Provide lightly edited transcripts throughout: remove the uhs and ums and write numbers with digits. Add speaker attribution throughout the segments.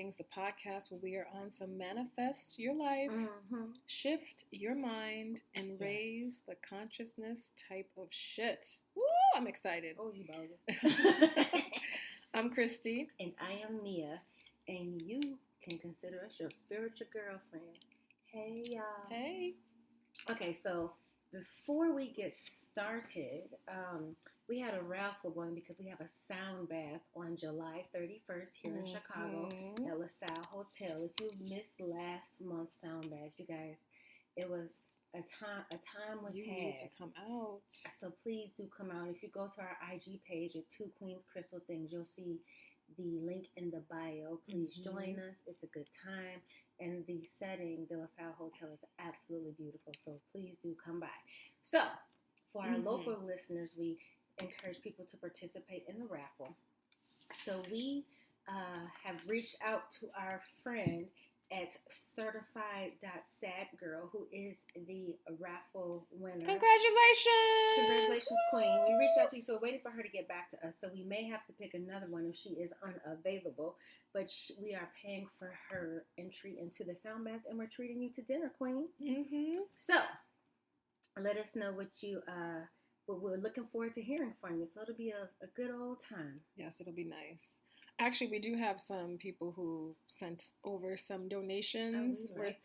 Speaker 1: Things, the podcast where we are on some manifest your life, shift your mind, and raise the consciousness type of shit. Woo! I'm excited.
Speaker 2: Oh, you bogus.
Speaker 1: I'm Christy.
Speaker 2: And I am Mia. And you can consider us your spiritual girlfriend. Hey, y'all.
Speaker 1: Hey.
Speaker 2: Okay, so before we get started, we had a raffle going because we have a sound bath on July 31st here in Chicago at LaSalle Hotel. If you missed last month's sound bath, you guys, it was a time was
Speaker 1: you
Speaker 2: had.
Speaker 1: You need to come out.
Speaker 2: So please do come out. If you go to our IG page at Two Queens Crystal Things, you'll see the link in the bio. Please join us. It's a good time. And the setting, the LaSalle Hotel, is absolutely beautiful. So please do come by. So for our local listeners, we encourage people to participate in the raffle. So we have reached out to our friend at certified.sadgirl, who is the raffle winner.
Speaker 1: Congratulations!
Speaker 2: Congratulations, Queen. We reached out to you, so we're waiting for her to get back to us. So we may have to pick another one if she is unavailable. But we are paying for her entry into the sound bath, and we're treating you to dinner, Queen. So let us know what we're looking forward to hearing from you. So it'll be a good old time.
Speaker 1: Yes, it'll be nice. Actually, we do have some people who sent over some donations. They're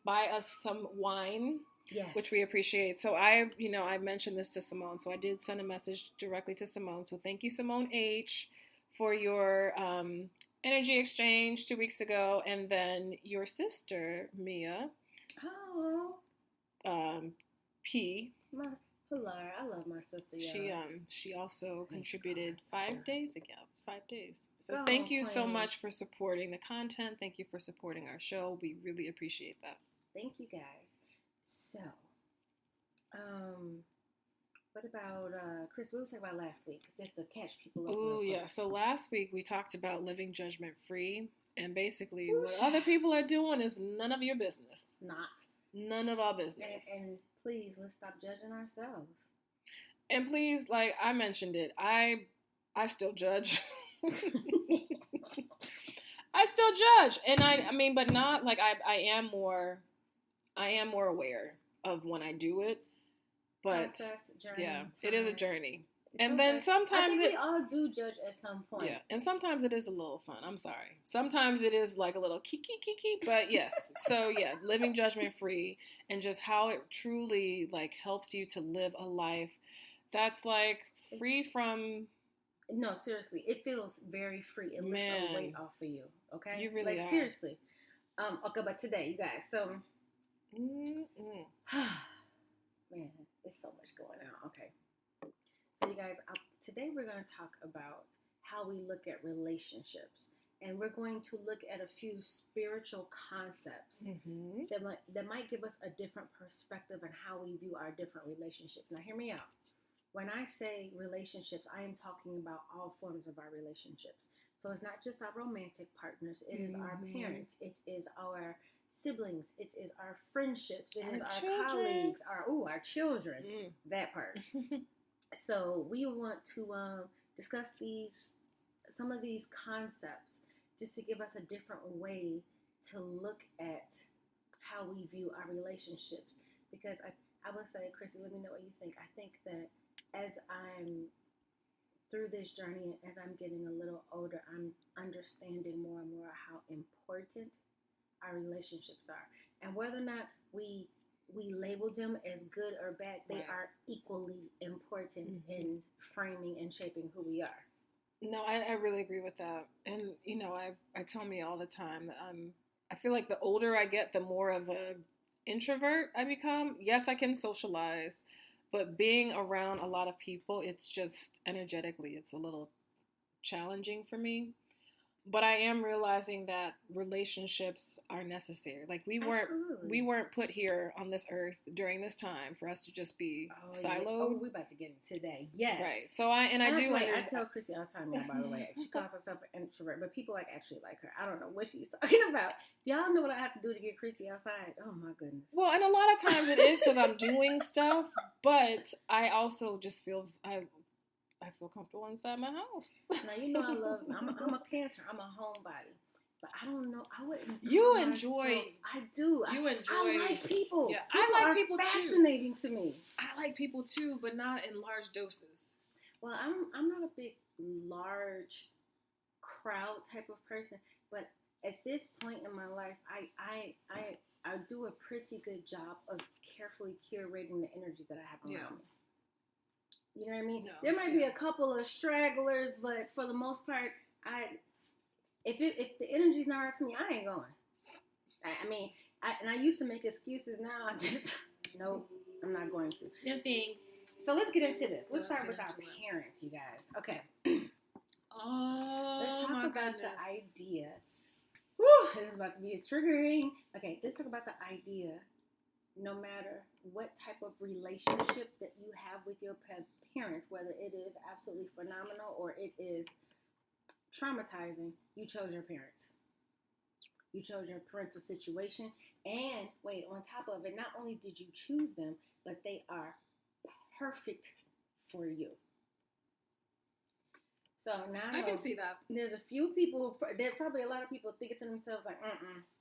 Speaker 1: buy us some wine,
Speaker 2: yes,
Speaker 1: which we appreciate. So I mentioned this to Simone. So I did send a message directly to Simone. So thank you, Simone H., for your energy exchange 2 weeks ago, and then your sister Mia, P.
Speaker 2: Pilar, I love my sister. Yeah.
Speaker 1: She also contributed 5 days ago. 5 days. So thank you so much for supporting the content. Thank you for supporting our show. We really appreciate that.
Speaker 2: Thank you, guys. So, what about Chris? What we talked about last week, just to catch people up.
Speaker 1: Oh yeah. So last week we talked about living judgment free, and basically what other people are doing is none of your business. None of our business.
Speaker 2: And please, let's stop judging ourselves.
Speaker 1: And please, like I mentioned it, I still judge. I still judge, and I mean, but not like I am more aware of when I do it. But
Speaker 2: journey,
Speaker 1: yeah, it is a journey. And
Speaker 2: okay.
Speaker 1: Then sometimes
Speaker 2: we all do judge at some point.
Speaker 1: Yeah, and sometimes it is a little fun. I'm sorry. Sometimes it is like a little kiki, but yes. So yeah, living judgment free, and just how it truly like helps you to live a life that's like free from.
Speaker 2: No, seriously, it feels very free. It lifts a weight off of you. Okay,
Speaker 1: you really are.
Speaker 2: Seriously. Okay, but today, you guys. So, man, there's so much going on. Okay. So you guys, today we're going to talk about how we look at relationships, and we're going to look at a few spiritual concepts that might give us a different perspective on how we view our different relationships. Now, hear me out. When I say relationships, I am talking about all forms of our relationships. So it's not just our romantic partners. It is our parents. It is our siblings. It is our friendships. It is our colleagues. Our children. That part. So we want to discuss some of these concepts just to give us a different way to look at how we view our relationships. Because I would say, Chrissy, let me know what you think. I think that as I'm through this journey, as I'm getting a little older, I'm understanding more and more how important our relationships are. And whether or not we label them as good or bad, they are equally important in framing and shaping who we are.
Speaker 1: No, I really agree with that. And, I tell me all the time that I feel like the older I get, the more of a introvert I become. Yes, I can socialize, but being around a lot of people, it's just energetically, it's a little challenging for me. But I am realizing that relationships are necessary. Like we weren't put here on this earth during this time for us to just be siloed.
Speaker 2: Yeah. Oh, we're about to get into that. Yes.
Speaker 1: Right. So I
Speaker 2: tell Chrissy all the time, by the way, she calls herself an introvert, but people actually like her. I don't know what she's talking about. Y'all know what I have to do to get Chrissy outside? Oh my goodness.
Speaker 1: Well, and a lot of times it is because I'm doing stuff, but I also just feel I feel comfortable inside my house.
Speaker 2: Now, I'm a cancer. I'm a homebody. But I don't know. I wouldn't.
Speaker 1: You enjoy.
Speaker 2: I do.
Speaker 1: You enjoy.
Speaker 2: I like people.
Speaker 1: Yeah,
Speaker 2: people
Speaker 1: I like
Speaker 2: are
Speaker 1: people
Speaker 2: fascinating
Speaker 1: too.
Speaker 2: to me.
Speaker 1: I like people too, but not in large doses.
Speaker 2: Well, I'm not a big large crowd type of person, but at this point in my life, I do a pretty good job of carefully curating the energy that I have around me. You know what I mean? No, there might be a couple of stragglers, but for the most part, if the energy's not right for me, I ain't going. I used to make excuses. Now I just nope, I'm not going to.
Speaker 1: No thanks.
Speaker 2: So let's get into this. Let's start with our parents, you guys. Okay. Let's talk about the idea. Whew, this is about to be triggering. Okay, let's talk about the idea. No matter what type of relationship that you have with your parents, whether it is absolutely phenomenal or it is traumatizing, you chose your parents. You chose your parental situation. And wait, on top of it, not only did you choose them, but they are perfect for you. So now
Speaker 1: I can see that.
Speaker 2: There's a few people, there probably a lot of people thinking to themselves like,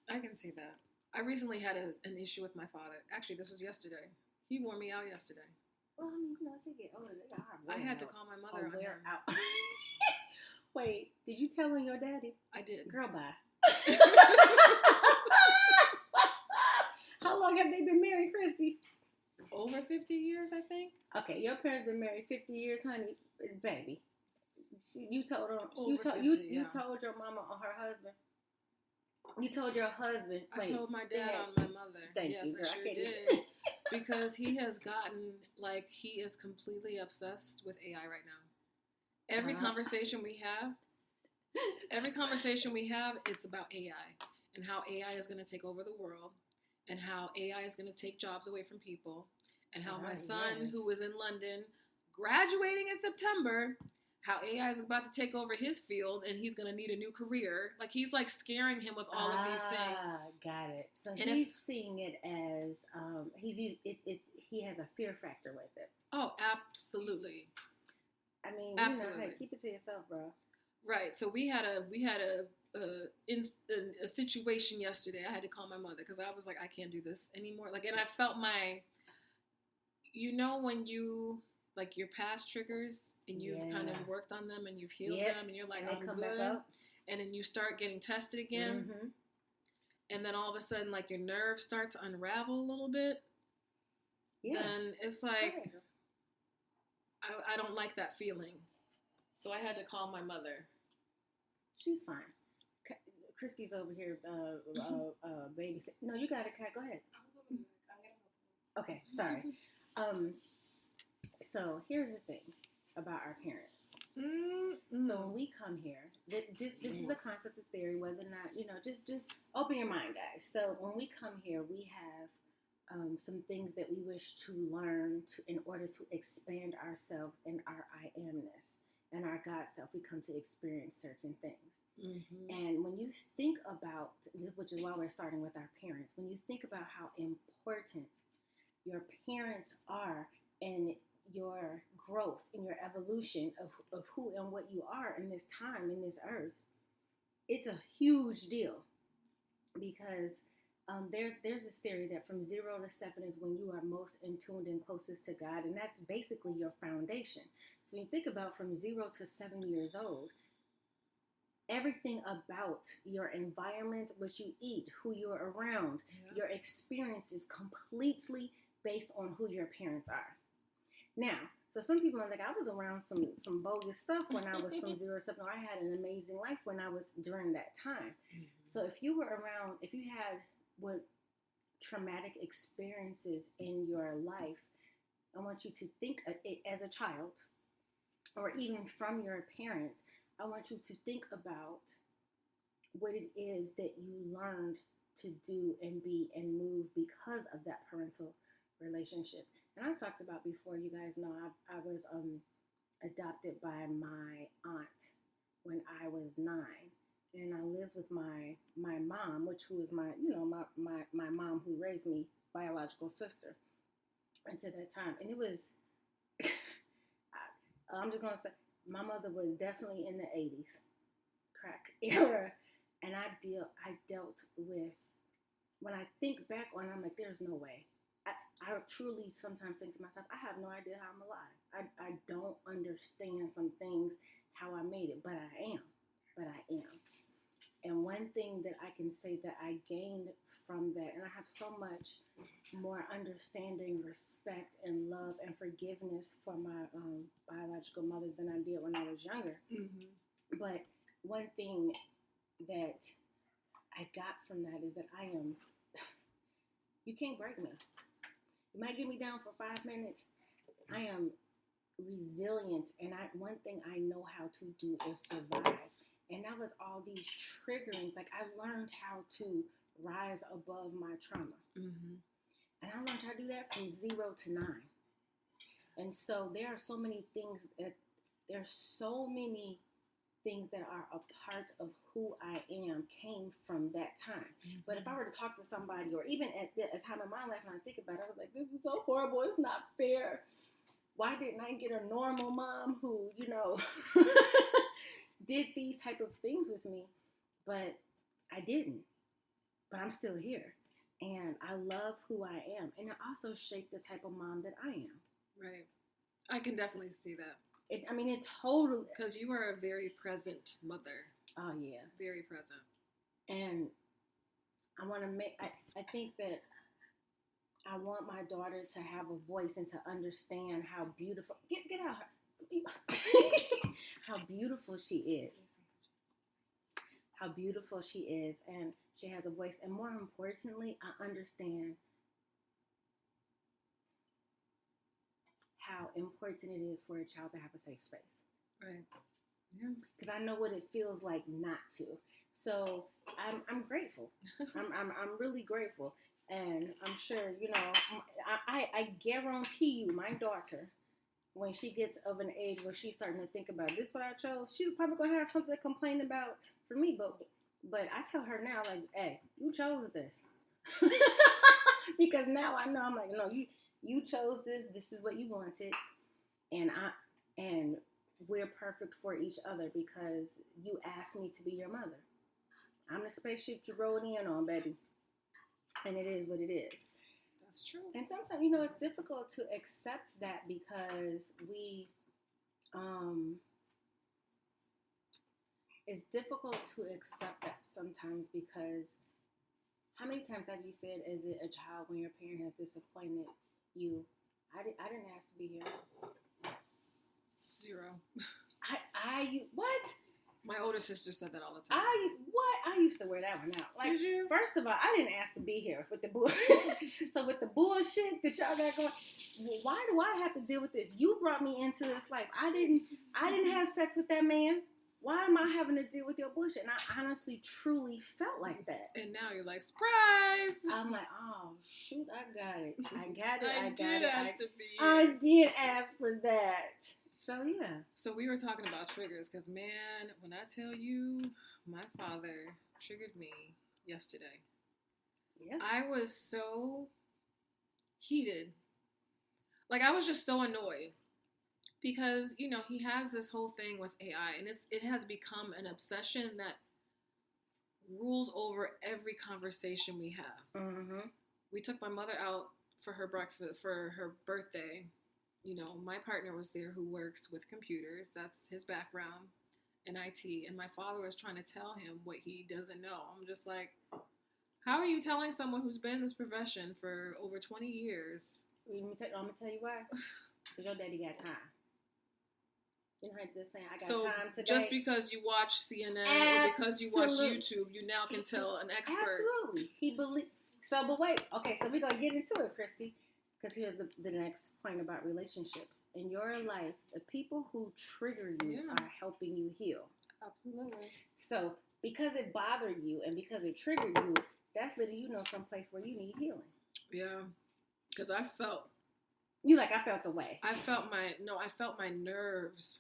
Speaker 1: I can see that. I recently had an issue with my father. Actually, this was yesterday. He wore me out yesterday.
Speaker 2: Well, as they get older, they got
Speaker 1: I had to call my mother on him.
Speaker 2: Out. Wait, did you tell on your daddy?
Speaker 1: I did.
Speaker 2: Girl, bye. How long have they been married, Christy?
Speaker 1: Over 50 years, I think.
Speaker 2: Okay, your parents been married 50 years, honey, baby. You told her. You told your mama or her husband. You told your husband.
Speaker 1: I told my dad on my mother. Yes, I sure did. Because he has gotten he is completely obsessed with AI right now. Every conversation we have, it's about AI and how AI is going to take over the world and how AI is going to take jobs away from people and how my son, who was in London, graduating in September, how AI is about to take over his field and he's going to need a new career. He's scaring him with all of these things.
Speaker 2: Got it. So he's seeing it as he has a fear factor with it.
Speaker 1: Oh, absolutely.
Speaker 2: I mean,
Speaker 1: absolutely.
Speaker 2: Keep it to yourself, bro.
Speaker 1: Right. So we had a situation yesterday. I had to call my mother because I was like, I can't do this anymore. And I felt when you your past triggers and you've kind of worked on them and you've healed them and you're like, I'm good. And then you start getting tested again. Mm-hmm. And then all of a sudden, your nerves start to unravel a little bit. Yeah. Then it's I don't like that feeling. So I had to call my mother.
Speaker 2: She's fine. Christy's over here, baby. No, you got it, Kat. Go ahead. Okay, sorry. So here's the thing about our parents. Mm-hmm. So when we come here, this is a concept of theory, whether or not, just open your mind, guys. So when we come here, we have some things that we wish to learn in order to expand ourselves and our I amness and our God self. We come to experience certain things. Mm-hmm. And when you think about, which is why we're starting with our parents, when you think about how important your parents are in your growth, in your evolution of who and what you are in this time, in this earth, it's a huge deal because there's this theory that from 0 to 7 is when you are most in tuned and closest to God, and that's basically your foundation. So when you think about from 0 to 7 years old, everything about your environment, what you eat, who you're around, your experience is completely based on who your parents are. Now, so some people are like, I was around some bogus stuff when I was from 0 to 7. I had an amazing life when I was during that time. Mm-hmm. So if you were around, if you had traumatic experiences in your life, I want you to think as a child or even from your parents, I want you to think about what it is that you learned to do and be and move because of that parental relationship. And I've talked about before, you guys know, I was adopted by my aunt when I was 9. And I lived with my mom, who was my mom who raised me, biological sister, until that time. And it was, I'm just going to say, my mother was definitely in the 80s. Crack era, and I dealt with, when I think back on it, I'm like, there's no way. I truly sometimes think to myself, I have no idea how I'm alive. I don't understand some things, how I made it, but I am. But I am. And one thing that I can say that I gained from that, and I have so much more understanding, respect, and love and forgiveness for my biological mother than I did when I was younger.
Speaker 1: Mm-hmm.
Speaker 2: But one thing that I got from that is that you can't break me. You might get me down for 5 minutes. I am resilient, and one thing I know how to do is survive. And that was all these triggerings. Like, I learned how to rise above my trauma.
Speaker 1: Mm-hmm.
Speaker 2: And I learned how to do that from 0 to 9. And so there are so many things that are a part of who I am came from that time. Mm-hmm. But if I were to talk to somebody, or even at a time in my life when I think about it, I was like, this is so horrible. It's not fair. Why didn't I get a normal mom who, did these type of things with me? But I didn't. But I'm still here. And I love who I am. And it also shaped the type of mom that I am.
Speaker 1: Right. I can definitely see that.
Speaker 2: It totally...
Speaker 1: Because you are a very present mother.
Speaker 2: Oh, yeah.
Speaker 1: Very present.
Speaker 2: And I want to I think that I want my daughter to have a voice and to understand how beautiful... Get out. How beautiful she is. How beautiful she is. And she has a voice. And more importantly, I understand how important it is for a child to have a safe space.
Speaker 1: Right. Yeah. Because
Speaker 2: I know what it feels like not to. So I'm grateful. I'm really grateful. And I'm sure, I guarantee you, my daughter, when she gets of an age where she's starting to think about this, what I chose, she's probably gonna have something to complain about for me. But I tell her now, like, hey, you chose this. Because now I know, I'm like, no, you chose this. This is what you wanted, and we're perfect for each other because you asked me to be your mother. I'm the spaceship you rode in on, baby, and it is what it is.
Speaker 1: That's true.
Speaker 2: And sometimes, it's difficult to accept that because it's difficult to accept that sometimes because how many times have you said as a child when your parent has disappointed you, I didn't ask to be here?
Speaker 1: 0.
Speaker 2: What?
Speaker 1: My older sister said that all the time.
Speaker 2: I used to wear that one out. Like,
Speaker 1: did you?
Speaker 2: First of all, I didn't ask to be here with the bullshit. So with the bullshit that y'all got going, well, why do I have to deal with this? You brought me into this life. I didn't have sex with that man. Why am I having to deal with your bullshit? And I honestly, truly felt like that.
Speaker 1: And now you're like, surprise!
Speaker 2: I'm like, oh, shoot, I got it. I did ask for that. So, yeah.
Speaker 1: So we were talking about triggers because, man, when I tell you, my father triggered me yesterday.
Speaker 2: Yeah.
Speaker 1: I was so heated. Like, I was just so annoyed because, he has this whole thing with AI, and it has become an obsession that rules over every conversation we have.
Speaker 2: Mm-hmm.
Speaker 1: We took my mother out for her birthday. My partner was there who works with computers. That's his background in IT. And my father was trying to tell him what he doesn't know. I'm just like, how are you telling someone who's been in this profession for over 20 years?
Speaker 2: I'm going to tell you why. Because your daddy got time. You know, just saying, I got time today.
Speaker 1: Just because you watch CNN or because you watch YouTube, you now can tell an expert.
Speaker 2: Absolutely. But wait. Okay, so we're going to get into it, Christy. Because here's the next point about relationships. In your life, the people who trigger you are helping you heal.
Speaker 1: Absolutely.
Speaker 2: So because it bothered you and because it triggered you, that's letting you know someplace where you need healing.
Speaker 1: Yeah. Because I felt...
Speaker 2: I felt the way.
Speaker 1: I felt my nerves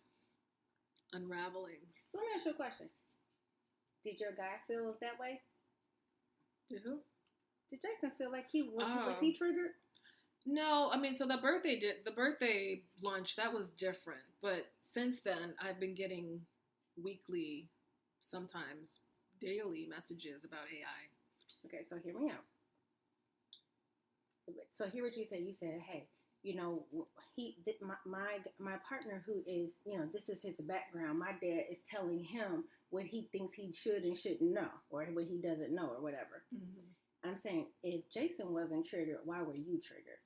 Speaker 1: unraveling.
Speaker 2: So let me ask you a question. Did your guy feel that way?
Speaker 1: Did who?
Speaker 2: Did Jason feel like was he triggered?
Speaker 1: No, so the birthday lunch, that was different. But since then, I've been getting weekly sometimes daily messages about AI.
Speaker 2: Okay, so hear me out. So hear what you said. You said, hey, my partner who is, this is his background. My dad is telling him what he thinks he should and shouldn't know, or what he doesn't know, or whatever. Mm-hmm. I'm saying, if Jason wasn't triggered, why were you triggered?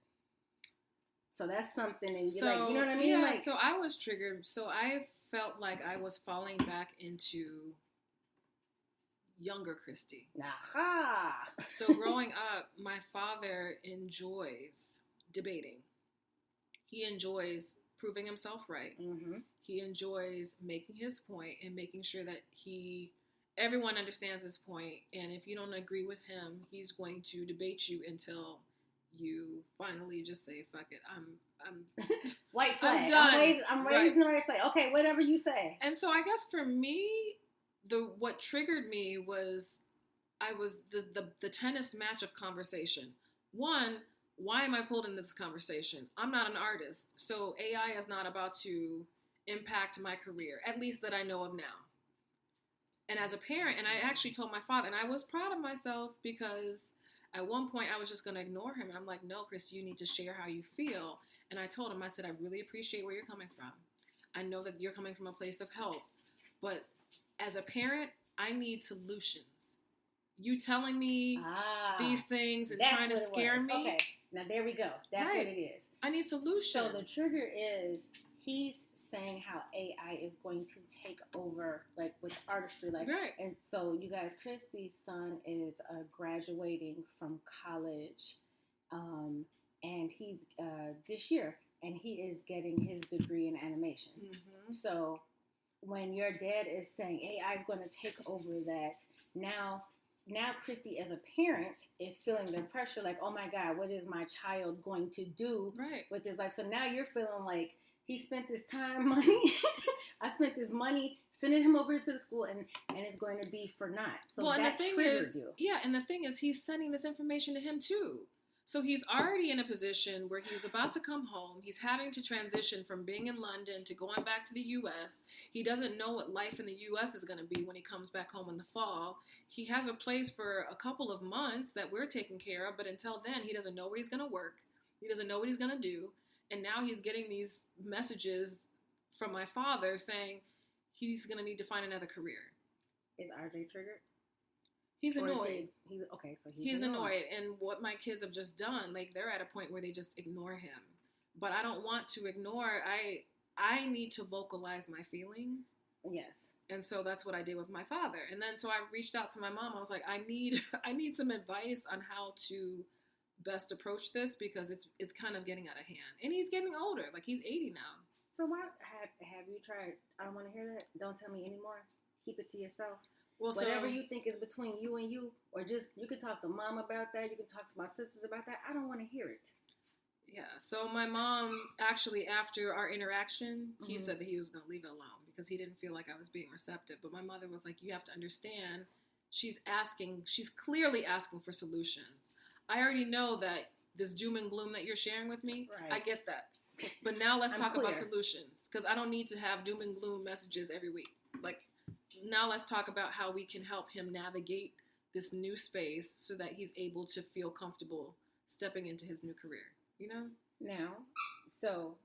Speaker 2: So that's something, and you're like, you know what I mean?
Speaker 1: Yeah,
Speaker 2: like,
Speaker 1: so I was triggered. So I felt like I was falling back into younger Christy.
Speaker 2: Aha!
Speaker 1: So growing up, my father enjoys debating. He enjoys proving himself right.
Speaker 2: Mm-hmm.
Speaker 1: He enjoys making his point and making sure that everyone understands his point. And if you don't agree with him, he's going to debate you until you finally just say, fuck it, I'm
Speaker 2: white flag.
Speaker 1: I'm done.
Speaker 2: I'm raising the right flag. Okay, whatever you say.
Speaker 1: And so I guess for me, what triggered me was the tennis match of conversation. One, why am I pulled into this conversation? I'm not an artist, so AI is not about to impact my career, at least that I know of now. And as a parent, and I actually told my father, and I was proud of myself because at one point I was just going to ignore him. And I'm like, no, Chris, you need to share how you feel. And I told him, I said, I really appreciate where you're coming from. I know that you're coming from a place of help. But as a parent, I need solutions. You telling me these things and trying to scare me.
Speaker 2: Okay, now there we go. That's right. What it is.
Speaker 1: I need solutions.
Speaker 2: So the trigger is he's saying how AI is going to take over, like with artistry, like
Speaker 1: right.
Speaker 2: And so you guys, Christy's son is graduating from college, and he's this year, and he is getting his degree in animation.
Speaker 1: Mm-hmm.
Speaker 2: So when your dad is saying AI is going to take over that, now Christy as a parent is feeling the pressure, like, oh my God, what is my child going to do with his life? So now you're feeling like he spent this time, money. I spent this money sending him over to the school, and it's going to be for naught. So
Speaker 1: well,
Speaker 2: that triggers you.
Speaker 1: Yeah, and the thing is, he's sending this information to him too. So he's already in a position where he's about to come home. He's having to transition from being in London to going back to the U.S. He doesn't know what life in the U.S. is going to be when he comes back home in the fall. He has a place for a couple of months that we're taking care of, but until then, he doesn't know where he's going to work. He doesn't know what he's going to do. And now he's getting these messages from my father saying he's going to need to find another career.
Speaker 2: Is RJ triggered?
Speaker 1: He's annoyed.
Speaker 2: He's
Speaker 1: annoyed. And what my kids have just done, like, they're at a point where they just ignore him. But I don't want to ignore. I need to vocalize my feelings.
Speaker 2: Yes.
Speaker 1: And so that's what I did with my father. And then so I reached out to my mom. I was like, I need some advice on how to best approach this, because it's kind of getting out of hand. And he's getting older. Like, he's 80 now.
Speaker 2: So why have you tried? I don't want to hear that. Don't tell me anymore. Keep it to yourself.
Speaker 1: Well,
Speaker 2: whatever you think is between you and you, or just, you can talk to mom about that. You can talk to my sisters about that. I don't want to hear it.
Speaker 1: Yeah. So my mom, actually, after our interaction, he said that he was going to leave it alone because he didn't feel like I was being receptive. But my mother was like, you have to understand, she's clearly asking for solutions. I already know that this doom and gloom that you're sharing with me, right. I get that. But now let's talk about solutions, because I don't need to have doom and gloom messages every week. Like, now let's talk about how we can help him navigate this new space so that he's able to feel comfortable stepping into his new career, you know?
Speaker 2: Now, so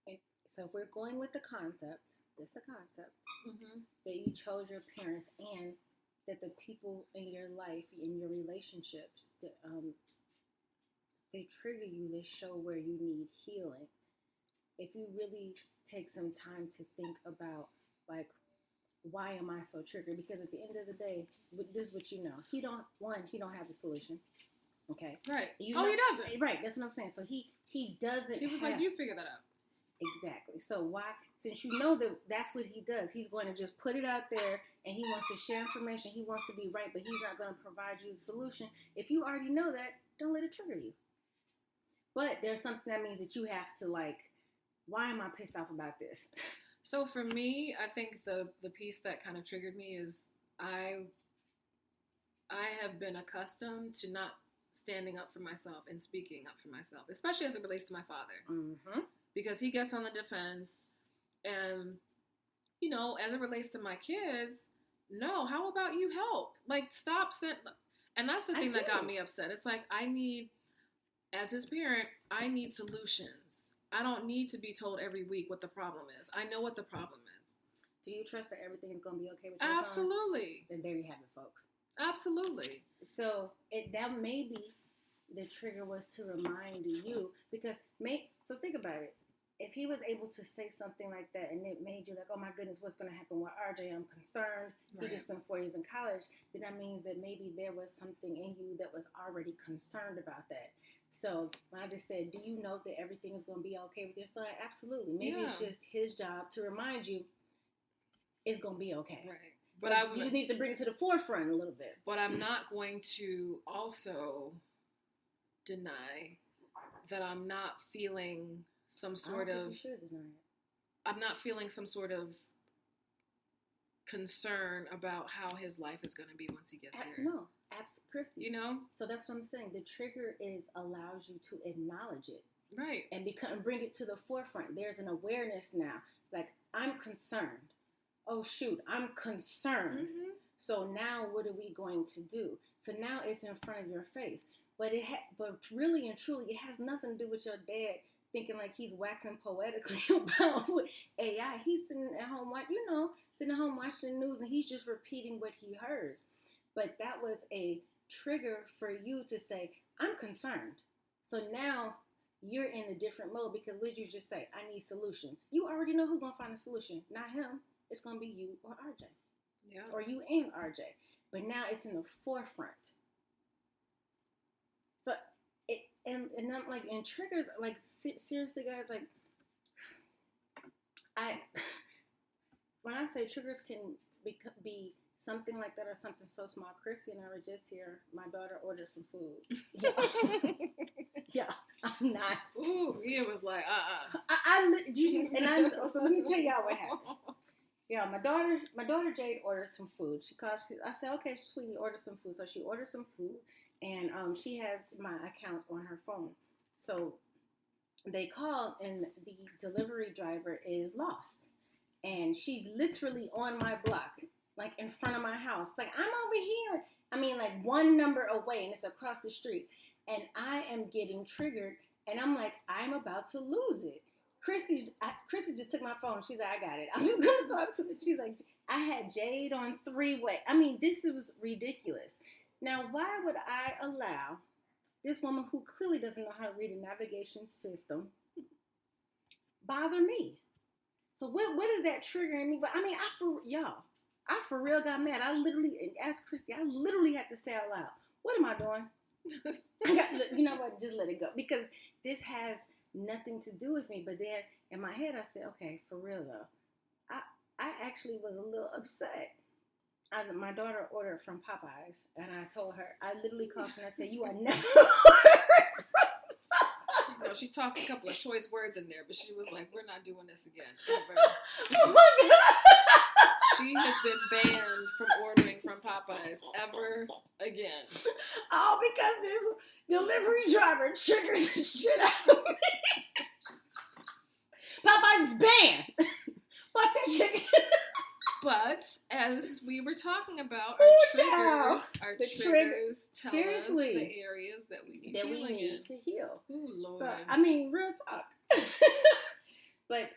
Speaker 2: if we're going with the concept, just the concept, that you chose your parents and that the people in your life, in your relationships, that they trigger you, they show where you need healing. If you really take some time to think about, like, why am I so triggered? Because at the end of the day, this is what you know. He don't have the solution. Okay.
Speaker 1: Right.
Speaker 2: He
Speaker 1: doesn't.
Speaker 2: Right. That's what I'm saying. So he doesn't.
Speaker 1: He was like, you figure that out.
Speaker 2: Exactly. So why? Since you know that's what he does, he's going to just put it out there, and he wants to share information. He wants to be right, but he's not going to provide you a solution. If you already know that, don't let it trigger you. But there's something that means that you have to, like, why am I pissed off about this?
Speaker 1: So for me, I think the piece that kind of triggered me is I have been accustomed to not standing up for myself and speaking up for myself, especially as it relates to my father.
Speaker 2: Mm-hmm.
Speaker 1: Because he gets on the defense, and as it relates to my kids, no, how about you help? Like, stop. And that's the thing that got me upset. It's like, as his parent, I need solutions. I don't need to be told every week what the problem is. I know what the problem is.
Speaker 2: Do you trust that everything is going to be okay with your
Speaker 1: Absolutely.
Speaker 2: Son? Then there you have it, folks.
Speaker 1: Absolutely.
Speaker 2: So that maybe the trigger was to remind you, because so think about it. If he was able to say something like that and it made you like, oh my goodness, what's going to happen with RJ? I'm concerned. Right. He just spent 4 years in college. Then that means that maybe there was something in you that was already concerned about that. So when I just said, do you know that everything is going to be okay with your son? Absolutely. Maybe it's just his job to remind you it's going to be okay.
Speaker 1: Right.
Speaker 2: But you just need to bring it to the forefront a little bit.
Speaker 1: But I'm not going to also deny that I'm not feeling some sort of. I'm not feeling some sort of concern about how his life is going to be once he gets here.
Speaker 2: No, absolutely. So that's what I'm saying. The trigger allows you to acknowledge it,
Speaker 1: right,
Speaker 2: and bring it to the forefront. There's an awareness now. It's like, I'm concerned. Oh shoot, I'm concerned. Mm-hmm. So now what are we going to do? So now it's in front of your face. But but really and truly, it has nothing to do with your dad thinking like he's waxing poetically about AI. He's sitting at home, sitting at home watching the news, and he's just repeating what he heard. But that was a trigger for you to say, I'm concerned. So now you're in a different mode, because what did you just say? I need solutions. You already know who's going to find a solution, not him. It's going to be you or RJ.
Speaker 1: Yeah.
Speaker 2: Or you and RJ. But now it's in the forefront. So, and I'm like, and triggers, like, seriously, guys, like, when I say triggers can be something like that or something so small. Christy and I were just here. My daughter ordered some food. Yeah, I'm not.
Speaker 1: Ooh, it was like,
Speaker 2: So let me tell y'all what happened. Yeah, my daughter Jade ordered some food. I said, okay, sweetie, order some food. So she ordered some food, and she has my account on her phone. So they called, and the delivery driver is lost, and she's literally on my block, like in front of my house. Like, I'm over here. I mean, like one number away, and it's across the street. And I am getting triggered, and I'm like, I'm about to lose it. Christy just took my phone. She's like, I got it. I'm just going to talk to them. She's like, I had Jade on 3-way. I mean, this was ridiculous. Now, why would I allow this woman who clearly doesn't know how to read a navigation system bother me? So what is that triggering me? But I mean, I for real got mad. I literally asked Christy, I literally had to say out loud, what am I doing? You know what? Just let it go, because this has nothing to do with me. But then in my head, I said, okay, for real though, I actually was a little upset. My daughter ordered from Popeyes, and I told her, I literally called her and I said, you are never
Speaker 1: she tossed a couple of choice words in there, but she was like, we're not doing this again.
Speaker 2: Oh my God.
Speaker 1: She has been banned from ordering from Popeyes ever again.
Speaker 2: All because this delivery driver triggers the shit out of me. Popeyes is banned. Fuck that chicken.
Speaker 1: But as we were talking about, our triggers tell us the areas that we need
Speaker 2: to heal.
Speaker 1: Ooh, Lord.
Speaker 2: So, I mean, real talk. But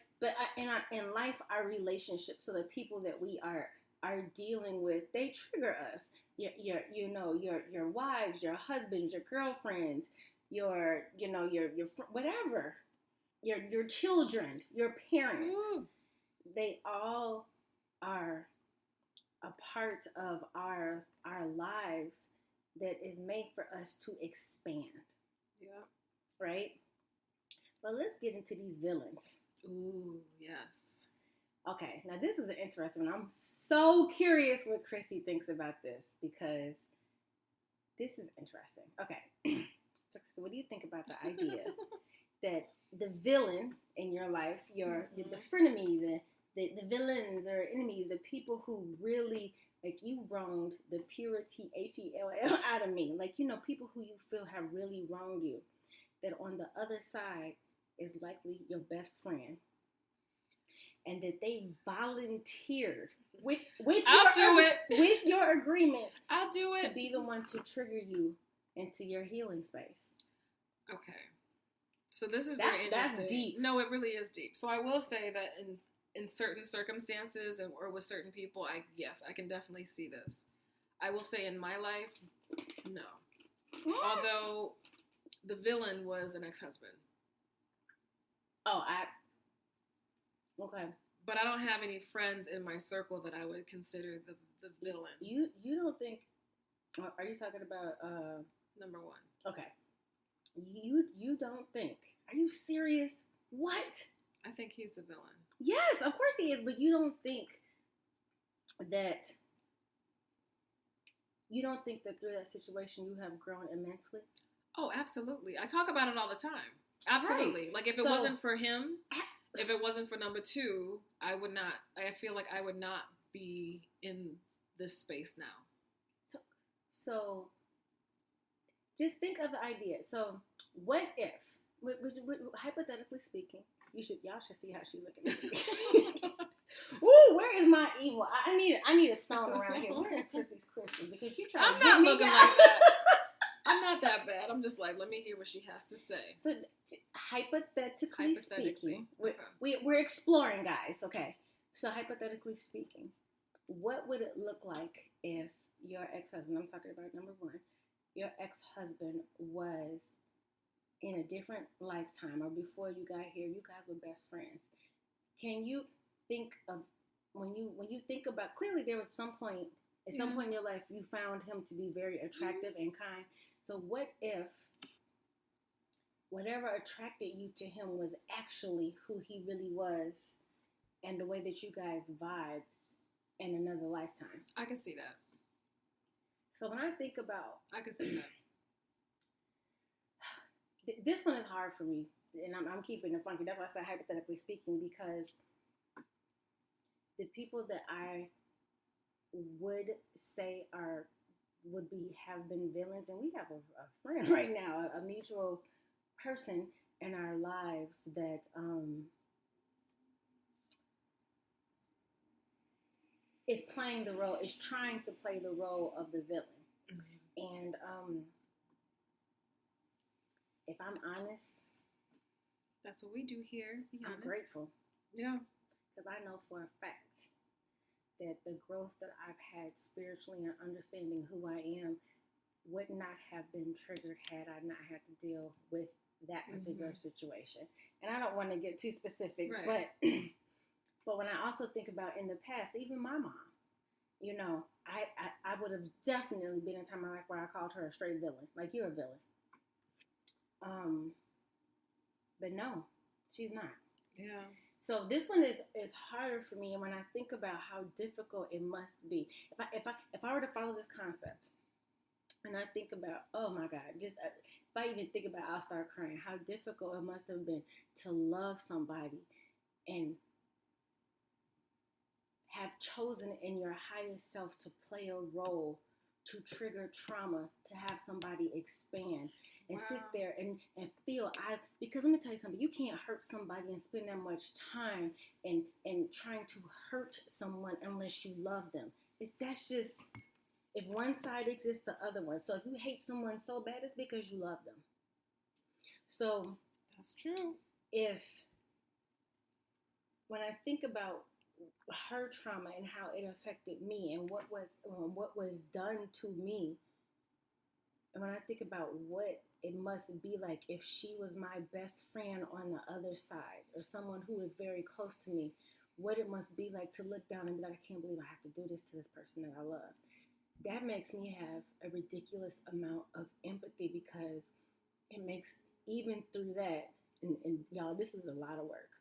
Speaker 2: in life, our relationships, so the people that we are dealing with, they trigger us. Your wives, your husbands, your girlfriends, your whatever, your children, your parents. Ooh. They all are a part of our lives that is made for us to expand.
Speaker 1: Yeah.
Speaker 2: Right? Well, let's get into these villains.
Speaker 1: Ooh, yes.
Speaker 2: Okay, now this is an interesting one. I'm so curious what Chrissy thinks about this, because this is interesting. Okay, so Chrissy, what do you think about the idea that the villain in your life, the frenemy, the villains or enemies, the people who really, like, you wronged the purity, Hell, out of me. Like, people who you feel have really wronged you, that on the other side is likely your best friend. and that they volunteered with with your agreement.
Speaker 1: I'll do it
Speaker 2: to be the one to trigger you into your healing space.
Speaker 1: Okay. So this is very interesting.
Speaker 2: That's deep.
Speaker 1: No, it really is deep. So I will say that in certain circumstances or with certain people, I can definitely see this. I will say in my life, no. Although the villain was an ex-husband.
Speaker 2: Okay.
Speaker 1: But I don't have any friends in my circle that I would consider the villain.
Speaker 2: You don't think? Are you talking about
Speaker 1: number one?
Speaker 2: Okay. You don't think? Are you serious? What?
Speaker 1: I think he's the villain.
Speaker 2: Yes, of course he is. But you don't think that? You don't think that through that situation you have grown immensely?
Speaker 1: Oh, absolutely. I talk about it all the time. Absolutely.
Speaker 2: Right.
Speaker 1: Like if it wasn't for him, if it wasn't for number two, I feel like I would not be in this space now.
Speaker 2: So just think of the idea. So what if, hypothetically speaking, y'all should see how she's looking at me. Ooh, where is my evil? I need a stone around here. Where is Chrissy's crystal? Because you trying to get me
Speaker 1: looking
Speaker 2: down.
Speaker 1: like that. I'm not that bad. I'm just like, let me hear what she has to say.
Speaker 2: So hypothetically speaking,
Speaker 1: okay.
Speaker 2: we're exploring, guys. Okay. So hypothetically speaking, what would it look like if your ex-husband, I'm talking about number one, your ex-husband was in a different lifetime or before you got here, you guys were best friends. Can you think of when you think about, clearly there was some point in your life you found him to be very attractive and kind. So what if whatever attracted you to him was actually who he really was and the way that you guys vibed in another lifetime?
Speaker 1: I can see that.
Speaker 2: So when I think about...
Speaker 1: I can see that.
Speaker 2: This one is hard for me, and I'm keeping it funky. That's why I said hypothetically speaking, because the people that I would say have been villains, and we have a friend right now, a mutual person in our lives that is playing the role, is trying to play the role of the villain. Mm-hmm. And if I'm honest,
Speaker 1: that's what we do here.
Speaker 2: I'm grateful.
Speaker 1: Yeah.
Speaker 2: Because I know for a fact that the growth that I've had spiritually and understanding who I am would not have been triggered had I not had to deal with that particular situation. And I don't want to get too specific,
Speaker 1: right.
Speaker 2: but when I also think about in the past, even my mom, you know, I would have definitely been in a time in my life where I called her a straight villain. Like, you're a villain. But no, she's not.
Speaker 1: Yeah. So
Speaker 2: this one is harder for me, and when I think about how difficult it must be, if I were to follow this concept, and I think about, oh my God, just if I even think about, I'll start crying. How difficult it must have been to love somebody and have chosen in your highest self to play a role, to trigger trauma, to have somebody expand. And sit there and feel, because let me tell you something, you can't hurt somebody and spend that much time and trying to hurt someone unless you love them. That's just, if one side exists, the other one. So if you hate someone so bad, it's because you love them. So
Speaker 1: that's true.
Speaker 2: When I think about her trauma and how it affected me and what was done to me, and when I think about what it must be like if she was my best friend on the other side, or someone who is very close to me, what it must be like to look down and be like, I can't believe I have to do this to this person that I love. That makes me have a ridiculous amount of empathy, because it makes, even through that, and y'all, this is a lot of work.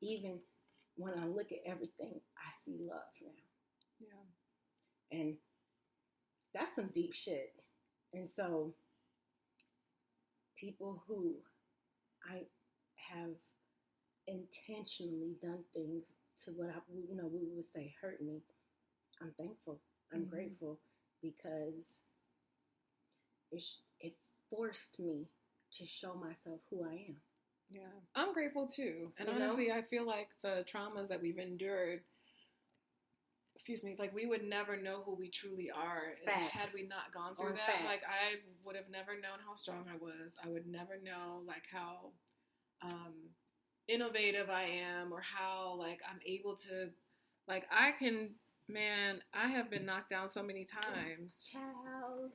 Speaker 2: Even when I look at everything, I see love now. Yeah. And that's some deep shit. And so people who I have intentionally done things to what we would say hurt me, I'm thankful. I'm grateful, because it forced me to show myself who I am.
Speaker 1: Yeah, I'm grateful too. And
Speaker 2: You know?
Speaker 1: honestly, I feel like the traumas that we've endured, excuse me, like we would never know who we truly are had
Speaker 2: Facts.
Speaker 1: we not gone through
Speaker 2: On
Speaker 1: that. Like
Speaker 2: facts.
Speaker 1: I would have never known how strong I was. I would never know like how um, innovative I am or how like I'm able to like I can man, I have been knocked down so many times.
Speaker 2: Child.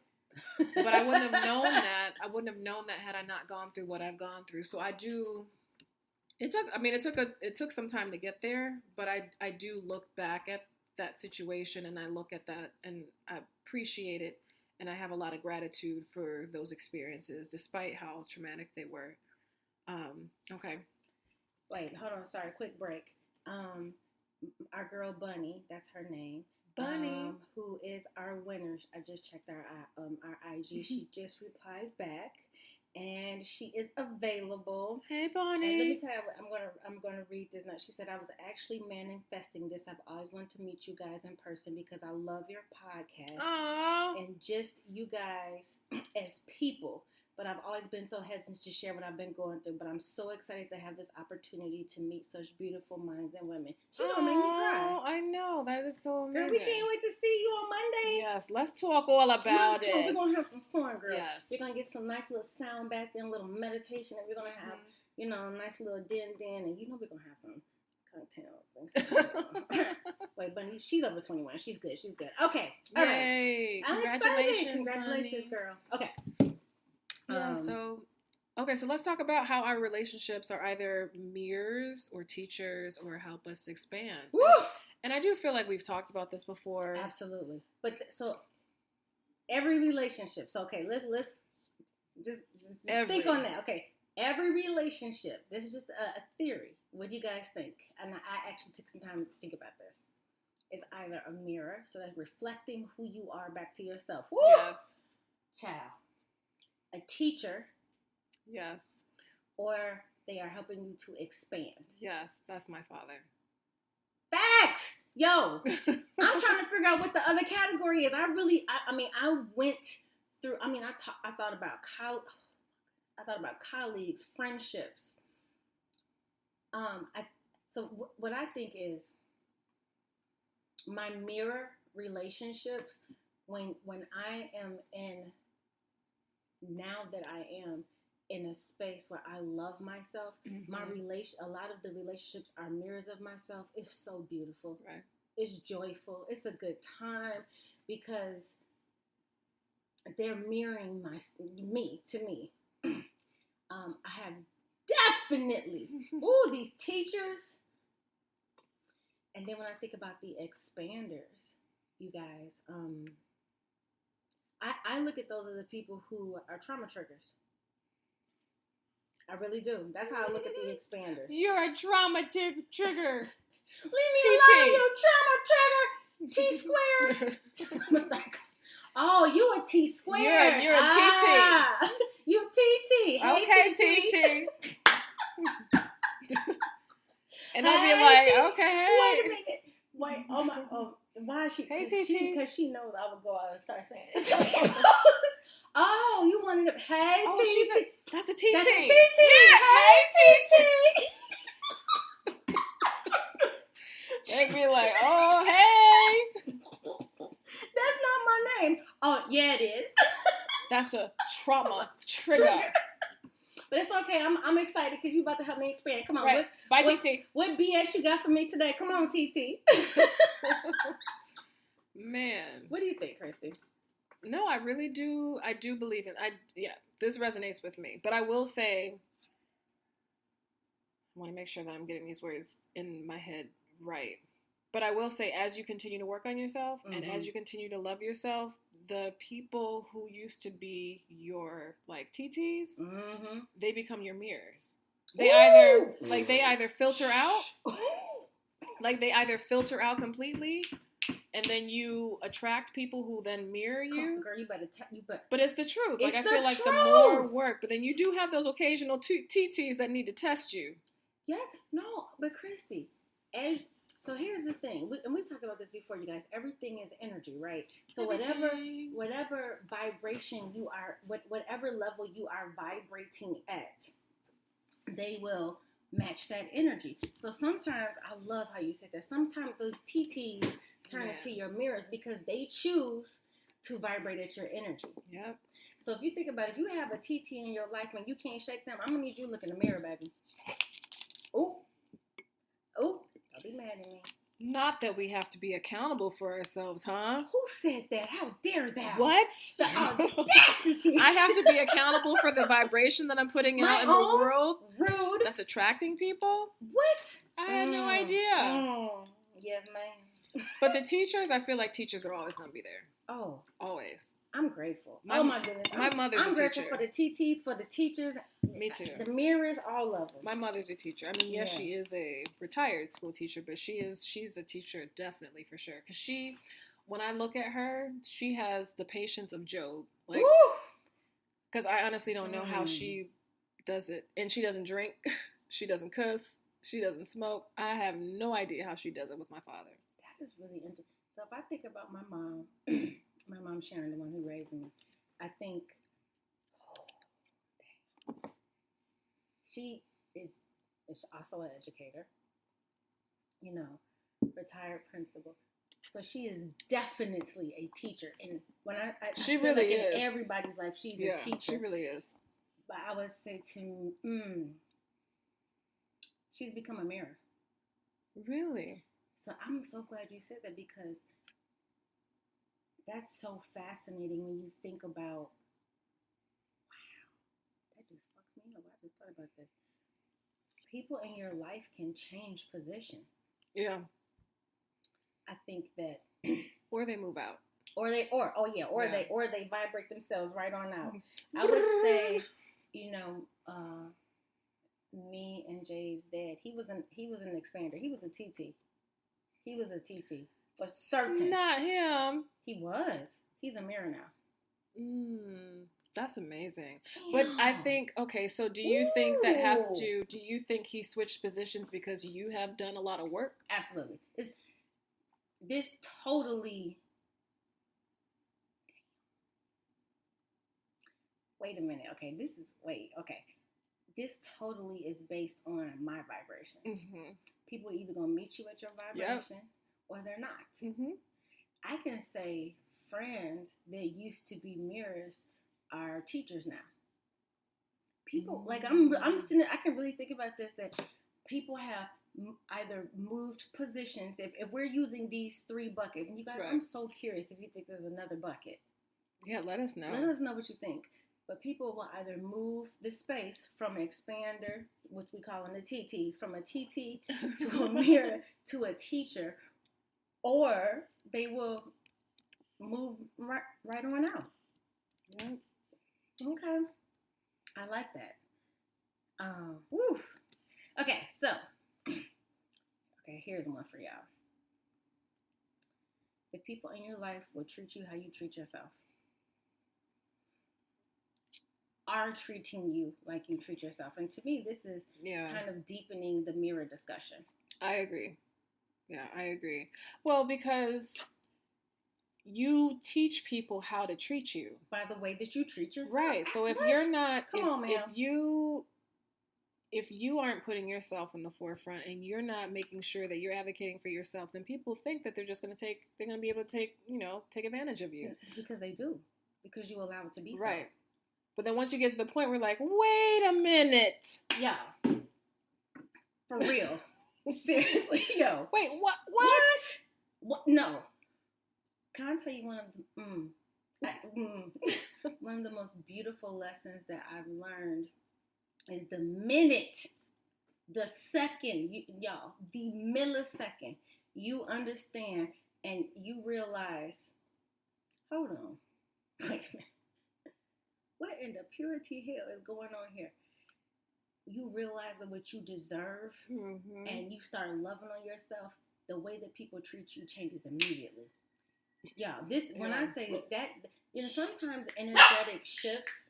Speaker 1: But I wouldn't have known that. I wouldn't have known that had I not gone through what I've gone through. So I do it took some time to get there, but I do look back at that situation and I look at that and I appreciate it and I have a lot of gratitude for those experiences despite how traumatic they were. Okay.
Speaker 2: Wait, hold on. Sorry, quick break. Um, our girl Bunny, that's her name.
Speaker 1: Bunny.
Speaker 2: Who is our winner? I just checked our IG. She just replied back, and she is available.
Speaker 1: Hey, Bunny.
Speaker 2: And let me tell you, I'm gonna read this note. She said, "I was actually manifesting this. I've always wanted to meet you guys in person because I love your podcast
Speaker 1: Aww.
Speaker 2: and just you guys as people. But I've always been so hesitant to share what I've been going through. But I'm so excited to have this opportunity to meet such beautiful minds and women." She gonna make me cry.
Speaker 1: I know. That is so amazing.
Speaker 2: Girl, we can't wait to see you on Monday.
Speaker 1: Yes, let's talk all about it.
Speaker 2: We're gonna have some fun, girl.
Speaker 1: Yes.
Speaker 2: We're gonna get some nice little sound back then, a little meditation, and we're gonna have, a nice little din, and we're gonna have some cocktails. Wait, Bunny, she's over 21. She's good. Okay. All
Speaker 1: right.
Speaker 2: I'm
Speaker 1: Congratulations,
Speaker 2: excited. Congratulations,
Speaker 1: Bunny.
Speaker 2: girl. Okay.
Speaker 1: Yeah, so let's talk about how our relationships are either mirrors or teachers or help us expand.
Speaker 2: Woo!
Speaker 1: And I do feel like we've talked about this before.
Speaker 2: Absolutely. But so every relationship. So okay, let's just think on that. Okay. Every relationship, this is just a theory. What do you guys think? And I actually took some time to think about this. It's either a mirror, so that's reflecting who you are back to yourself. Woo!
Speaker 1: Yes.
Speaker 2: Child. A teacher.
Speaker 1: Yes.
Speaker 2: Or they are helping you to expand.
Speaker 1: Yes, that's my father.
Speaker 2: Facts! Yo! I'm trying to figure out what the other category is. I went through, I thought about colleagues, friendships. What I think is my mirror relationships when I am now that I am in a space where I love myself, a lot of the relationships are mirrors of myself. It's so beautiful.
Speaker 1: Right.
Speaker 2: It's joyful. It's a good time because they're mirroring me to me. I have definitely these teachers. And then when I think about the expanders, you guys, I look at those as the people who are trauma triggers. I really do. That's how I look at the expanders.
Speaker 1: You're a trauma trigger.
Speaker 2: Leave me alone, you trauma trigger. T squared. Mistake. Oh, you a T squared.
Speaker 1: You're a TT.
Speaker 2: You TT. Hey,
Speaker 1: okay, TT. And I'll be like, okay, hey.
Speaker 2: Wait a minute. Wait, why is she?
Speaker 1: Hey, TT.
Speaker 2: Because she knows I would go out and start saying it. Oh, you wanted to. Hey, TT.
Speaker 1: That's a TT.
Speaker 2: That's a TT.
Speaker 1: Yeah.
Speaker 2: Hey, TT.
Speaker 1: They'd be like, oh, hey.
Speaker 2: That's not my name. Oh, yeah, it is.
Speaker 1: That's a trauma trigger.
Speaker 2: But it's okay. I'm excited because you about to help me expand. Come on.
Speaker 1: Right. Bye, TT.
Speaker 2: What BS you got for me today? Come on, TT.
Speaker 1: Man.
Speaker 2: What do you think, Christy?
Speaker 1: No, I really do. I do believe it. This resonates with me. But I will say, I want to make sure that I'm getting these words in my head right. But I will say, as you continue to work on yourself and as you continue to love yourself, the people who used to be your like TTs, they become your mirrors. They either filter out, like they either filter out completely, and then you attract people who then mirror you.
Speaker 2: Girl, you better.
Speaker 1: But it's the truth. Like I feel like
Speaker 2: truth.
Speaker 1: the more work, but then you do have those occasional TTs that need to test you.
Speaker 2: Yeah, no, but Christy, so here's the thing, and we talked about this before, you guys. Everything is energy, right? So whatever vibration you are, whatever level you are vibrating at, they will match that energy. So sometimes, I love how you said that. Sometimes those TTs turn into your mirrors because they choose to vibrate at your energy.
Speaker 1: Yep.
Speaker 2: So if you think about it, if you have a TT in your life and you can't shake them, I'm going to need you to look in the mirror, baby. Oh, don't be mad at me.
Speaker 1: Not that we have to be accountable for ourselves, huh?
Speaker 2: Who said that? How dare that?
Speaker 1: What?
Speaker 2: The audacity.
Speaker 1: I have to be accountable for the vibration that I'm putting out in the world.
Speaker 2: Rude.
Speaker 1: That's attracting people?
Speaker 2: What?
Speaker 1: I had no idea.
Speaker 2: Yes, ma'am.
Speaker 1: But the teachers, I feel like teachers are always going to be there.
Speaker 2: Oh.
Speaker 1: Always.
Speaker 2: I'm grateful. Oh my goodness.
Speaker 1: My mother's a teacher.
Speaker 2: I'm grateful for the TTs, for the teachers.
Speaker 1: Me too.
Speaker 2: The mirrors, all of them.
Speaker 1: My mother's a teacher. I mean, yes, she is a retired school teacher, but she's a teacher definitely for sure. Because when I look at her, she has the patience of Job. Like, because I honestly don't know how she does it. And she doesn't drink. She doesn't cuss. She doesn't smoke. I have no idea how she does it with my father.
Speaker 2: That is really interesting. So if I think about my mom, my mom Sharon, the one who raised me, I think she is also an educator, retired principal. So she is definitely a teacher. And when I
Speaker 1: she really is.
Speaker 2: In everybody's life, she's a teacher.
Speaker 1: She really is.
Speaker 2: But I would say she's become a mirror.
Speaker 1: Really?
Speaker 2: So I'm so glad you said that because that's so fascinating when you think about, wow, that just fucked me up. I just thought about this. People in your life can change position.
Speaker 1: Yeah.
Speaker 2: I think that.
Speaker 1: Or they move out.
Speaker 2: Or they vibrate themselves right on out. I would say, me and Jay's dad, he was an expander. He was a TT. He was a TT. For certain.
Speaker 1: Not him.
Speaker 2: He was. He's a mirror now.
Speaker 1: That's amazing.
Speaker 2: Damn.
Speaker 1: But I think, okay, so do you think do you think he switched positions because you have done a lot of work?
Speaker 2: Absolutely. This totally. Wait a minute. Okay, this totally is based on my vibration. Mm-hmm. People are either going to meet you at your vibration or they're not. Mm-hmm. I can say friends that used to be mirrors are teachers now. People, like I'm sitting there, I can really think about this, that people have either moved positions. If we're using these 3 buckets, and you guys, I'm so curious if you think there's another bucket.
Speaker 1: Yeah, let us know.
Speaker 2: Let us know what you think. But people will either move the space from an expander, which we call them the TTs, from a TT to a mirror to a teacher, or they will move right on out. Yep. Okay. I like that. Woo. Okay, so, here's one for y'all. The people in your life will treat you how you treat yourself. Are treating you like you treat yourself. And to me, this is kind of deepening the mirror discussion.
Speaker 1: I agree. Yeah, I agree. Well, because you teach people how to treat you.
Speaker 2: By the way that you treat yourself.
Speaker 1: Right. So if you're not, if you aren't putting yourself in the forefront and you're not making sure that you're advocating for yourself, then people think that they're going to be able to take advantage of you.
Speaker 2: Because they do. Because you allow it to be so.
Speaker 1: Right. But then once you get to the point where like, wait a minute.
Speaker 2: Yeah. For real. Seriously, yo.
Speaker 1: Wait, what?
Speaker 2: What? No. Can I tell you one of the most beautiful lessons that I've learned is the the millisecond you understand and you realize, hold on, wait a minute. What in the purity hell is going on here? You realize that what you deserve, and you start loving on yourself. The way that people treat you changes immediately. When I say that, sometimes energetic shifts.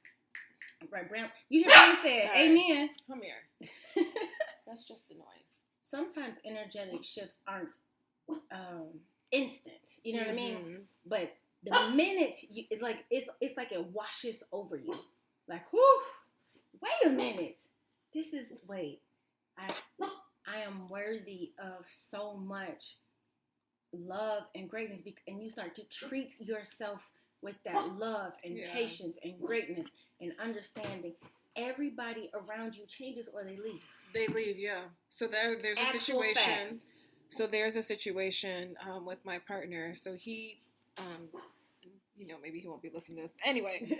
Speaker 2: Right, Brown. You hear Brown say, "Amen."
Speaker 1: Come here. That's just the noise.
Speaker 2: Sometimes energetic shifts aren't instant. You know what I mean? But the minute it's like it washes over you. Like, whoo, wait a minute. I I am worthy of so much love and greatness, and you start to treat yourself with that love and patience and greatness and understanding. Everybody around you changes or they leave.
Speaker 1: They leave, yeah. So there's a
Speaker 2: Actual
Speaker 1: situation.
Speaker 2: facts.
Speaker 1: So there's a situation with my partner. So he, maybe he won't be listening to this. But anyway,